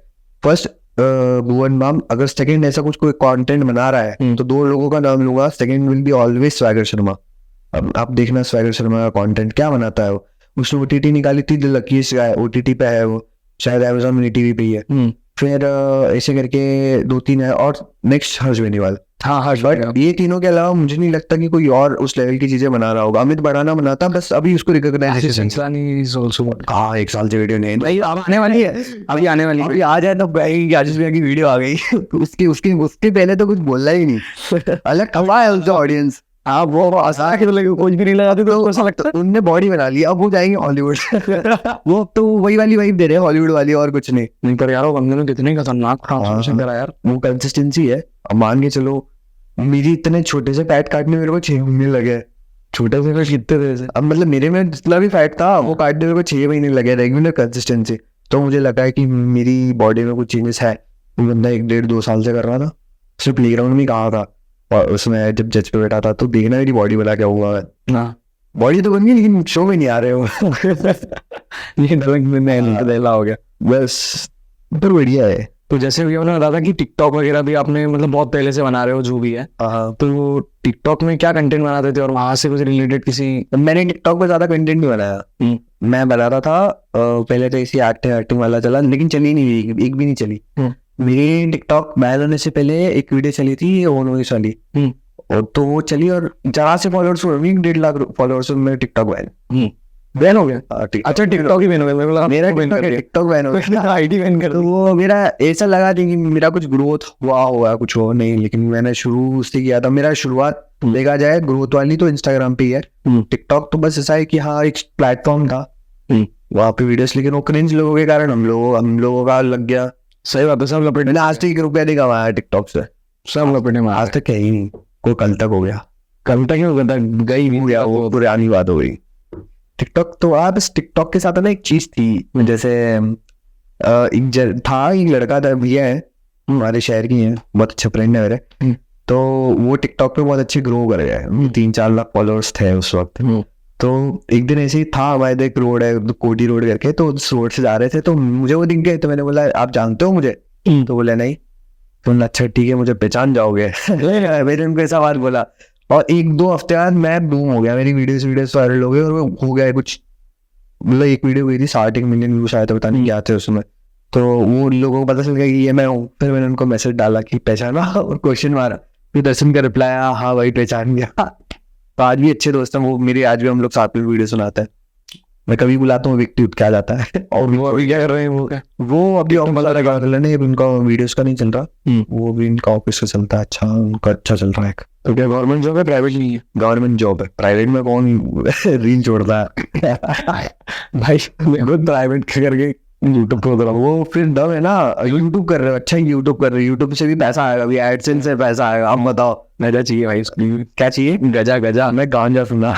फर्स्ट भुवन बाम, अगर सेकंड ऐसा कुछ कोई कंटेंट बना रहा है तो 2 लोगों का नाम लूंगा, second will be always swagger Sharma. अब आप देखना स्वैगर शर्मा का कंटेंट क्या बनाता है। वो उसने OTT निकाली थी, द लकीस्ट गाय, OTT पे है वो, शायद Amazon मिनी टीवी पे ही है। फिर ऐसे करके 2-3 है, और नेक्स्ट हर्ष बेनीवाल। हाँ, बट ये तीनों के अलावा मुझे नहीं लगता कि कोई और उस लेवल की चीजें बना रहा होगा। अमित बढ़ाना बनाता, बस अभी उसको रिकॉग्नाइजेशन। हाँ, 1 साल से वीडियो नहीं भाई, अब आने वाली है, अभी आने वाली है, अभी आ जाए तो भाई आशीष भैया की वीडियो आ गई उसके पहले तो कुछ बोलना ही नहीं। अलग कमा है उसका ऑडियंस। हाँ, वो आसान के तो कुछ भी नहीं लगाते, तो ऐसा लगता है उनने बॉडी बना ली, अब वो जाएंगे हॉलीवुड। वो तो वही वाली वाइब दे रहे हैं, हॉलीवुड वाली, और कुछ नहीं। पर यार वो बंदे ने कितने खतरनाक ट्रांसफॉर्मेशन करा यार, वो कंसिस्टेंसी है। अब मान के चलो, मेरी इतने छोटे से फैट काटने मेरे को 6 महीने लगे। छोटे से कितने देर से, अब मतलब मेरे में जितना भी फैट था वो काटने मेरे को 6 महीने लगे, रेगुलर कंसिस्टेंसी। तो मुझे लगा है कि मेरी बॉडी में कुछ चेंजेस है। वो बंदा 1-1.5-2 साल से कर रहा था, सिर्फ प्लेग्राउंड में कहा था, और उसमें जब जज पे बैठा था तो देखना मेरी बॉडी बना क्या हुआ है। बॉडी तो बन गई, लेकिन शो में नहीं आ रहे हो। ये डला हो गया बस, पर बढ़िया है। तो जैसे भी उन्होंने बताया था कि टिकटॉक वगैरह भी आपने मतलब बहुत पहले से बना रहे हो, जो भी है, तो टिकटॉक में क्या कंटेंट बनाते थे, और वहां से कुछ रिलेटेड किसी? मैंने टिकटॉक पे ज्यादा कंटेंट नहीं बनाया। मैं बना रहा था पहले तो इसी एक्टिंग वाला चला, लेकिन चली नहीं, एक भी नहीं चली। मेरी टिकटॉक बैन होने से पहले एक वीडियो चली थी ओनोइस वाली, और तो वो चली, और जहाँ से फॉलोअर्स हुए 1.5 लाख फॉलोअर्स में टिकटॉक बैन हो गया। अच्छा, टिकटॉक ही बैन हो गया, मेरा टिकटॉक बैन हो गया, आईडी बैन कर। तो वो मेरा ऐसा लगा कि मेरा कुछ ग्रोथ हुआ कुछ हो नहीं, लेकिन मैंने शुरू उससे किया था। मेरा शुरुआत देखा जाए ग्रोथ वाली तो इंस्टाग्राम पे ही है। टिकटॉक तो बस ऐसा है कि हाँ, एक प्लेटफॉर्म था वहाँ पे वीडियोस, लेकिन वो क्रिंज लोगों के कारण हम लोगों का लग गया। सही बात है, सब लपेटे। मैंने आज तक 1 रुपया नहीं कमाया टिकटॉक से, सब लपेटे में आज तक कहीं नहीं, कोई कल तक हो गया, कल तक क्यों गई नहीं गया, वो पुरानी बात हो गई। टिकटॉक तो बस टिकटॉक के साथ ना एक चीज थी, जैसे एक लड़का था, भैया है हमारे शहर की है, बहुत अच्छा फ्रेंड है मेरे। तो वो टिकटॉक पे बहुत अच्छे ग्रो कर गए, 3-4 लाख फॉलोअर्स थे उस वक्त। तो एक दिन ऐसे ही था, हमारे एक रोड है कोटी रोड करके, तो उस रोड से जा रहे थे, तो मुझे वो दिख गए। तो मैंने बोला आप जानते हो मुझे? तो बोला नहीं। तो अच्छा ठीक है, मुझे पहचान जाओगे। मैंने उनको ऐसा बात बोला, और 1-2 हफ्ते बाद मैं बूम हो गया, मेरी वीडियोस वायरल हो गई, और हो गया कुछ मतलब एक वीडियो गई थी 60 मिलियन व्यूज आए थे, पता नहीं क्या थे उसमें। तो वो उन लोगों को पता चल गया कि ये मैं हूँ। फिर मैंने उनको मैसेज डाला कि पहचाना और क्वेश्चन मारा। फिर दर्शन का रिप्लाई आया, हाँ भाई पहचान गया। तो आज भी अच्छे दोस्त हैं वो मेरे, आज भी हम लोग साथ में वीडियो सुनाते हैं। मैं कभी बुलाता हूँ, व्यक्ति उठ के आ जाता है। और वो अभी क्या कर रहे हैं? वो क्या, वो अभी नहीं, उनका वीडियोस का नहीं चल रहा, वो भी इनका ऑफिस का चलता है। अच्छा, उनका अच्छा चल रहा है। तो क्या गवर्नमेंट जॉब है, प्राइवेट नहीं है? गवर्नमेंट जॉब है, प्राइवेट में कौन रील छोड़ता है। भाई मैं खुद प्राइवेट करके यूट्यूब पे उतरा। वो फिर दम है ना, यूट्यूब कर रहे हो, अच्छा यूट्यूब कर रहे हो, यूट्यूब से भी पैसा आएगा, अभी एडसेंस से पैसा आएगा। अब बताओ गजा चाहिए भाई उसके लिए। क्या चाहिए? गजा गजा। मैं गांजा सुना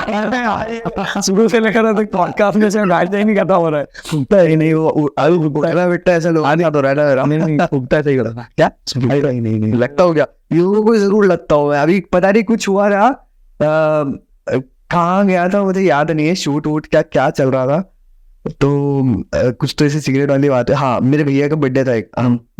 शुरू से लेकर अब तक पॉडकास्ट में से गाजा ही नहीं करता हो रहा है। फूकता ही नहीं वो, अभी फूकता बेटा ऐसा लोग आने तो रहना नहीं फूकता है, सही कर रहा क्या? नहीं लगता हो क्या? लोगों को जरूर लगता हो। अभी पता नहीं कुछ हुआ रहा, कहाँ गया था मुझे याद नहीं है, शूट वूट क्या चल रहा था। तो कुछ तो ऐसे सिगरेट वाली बात है। हाँ, मेरे भैया का बर्थडे था, एक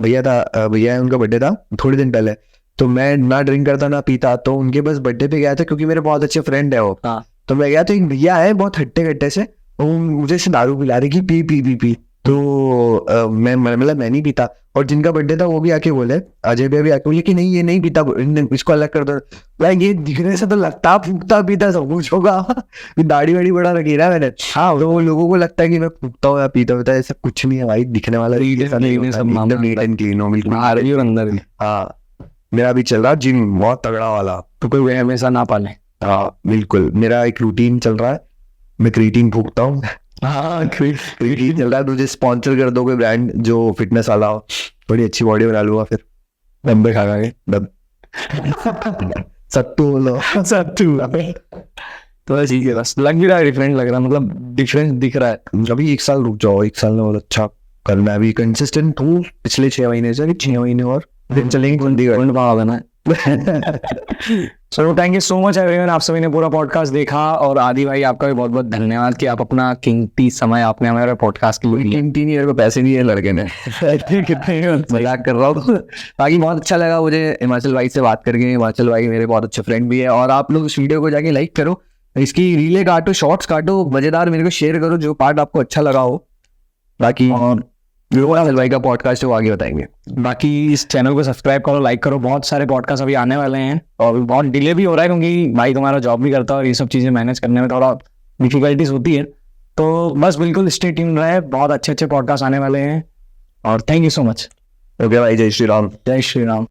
भैया है, उनका बर्थडे था थोड़े दिन पहले। तो मैं ना ड्रिंक करता ना पीता, तो उनके बस बर्थडे पे गया था, क्योंकि मेरे बहुत अच्छे फ्रेंड है वो। तो मैं गया, तो एक भैया है बहुत हट्टे कट्टे से, वो मुझे से दारू पिला रही कि पी पी पी पी। तो मैं नहीं पीता। और जिनका बर्थडे था वो भी आके बोले, अजय भैया भी आके बोले कि नहीं ये नहीं पीता, इसको अलग कर दो। भाई ये दिखने से तो लगता फूकता पीता सब कुछ होगा, दाढ़ी वाड़ी बड़ा रखी है मैंने। हाँ, तो लोगों को लगता है कि मैं फूकता हूँ या पीता होता है, ऐसा कुछ नहीं है भाई, दिखने वाला अंदर। हाँ, मेरा भी चल रहा जिम बहुत तगड़ा वाला। तो कोई हमेशा ना पाले। हाँ बिल्कुल, मेरा एक रूटीन चल रहा है, मैं क्रिएटिन फूकता हूँ। हाँ, क्रिएटिन चल रहा है। तुझे स्पॉन्सर कर दो कोई ब्रांड जो फिटनेस वाला हो, बड़ी अच्छी बॉडी बना लूंगा फिर। डब्बे खा के सत्तू बोलो, सत्तू। तो ठीक है, बस लग भी रहा है डिफरेंट लग रहा है, मतलब डिफरेंस दिख रहा है। अभी 1 साल रुक जाओ, 1 साल में बहुत अच्छा करना है। अभी कंसिस्टेंट हूँ पिछले 6 महीने से, 6 महीने और दिन चलेंगे। So thank you so much everyone, आप सभी ने पूरा पॉडकास्ट देखा। और आदि भाई आपका भी बहुत बहुत धन्यवाद कि आप अपना कीमती समय आपने हमारे पॉडकास्ट के लिए। कीमती नहीं है, को पैसे नहीं है लड़के ने। कितने मजाक कर रहा हूँ। बाकी बहुत अच्छा लगा मुझे हिमाचल भाई से बात करके। हिमाचल भाई मेरे बहुत अच्छे फ्रेंड भी है। और आप लोग इस वीडियो को जाके लाइक करो, इसकी रीलें काटो, शॉर्ट्स काटो, मजेदार, मेरे को शेयर करो जो पार्ट आपको अच्छा लगा हो। बाकी हिमाचल भाई का पॉडकास्ट वो आगे बताएंगे। बाकी इस चैनल को सब्सक्राइब करो, लाइक करो, बहुत सारे पॉडकास्ट अभी आने वाले हैं। और बहुत डिले भी हो रहा है क्योंकि भाई तुम्हारा जॉब भी करता है और ये सब चीज़ें मैनेज करने में थोड़ा डिफिकल्टीज होती है। तो बस बिल्कुल स्टे ट्यून्ड रहे, बहुत अच्छे अच्छे पॉडकास्ट आने वाले हैं। और thank you so much. Okay भाई, जय श्री राम। जय श्री राम।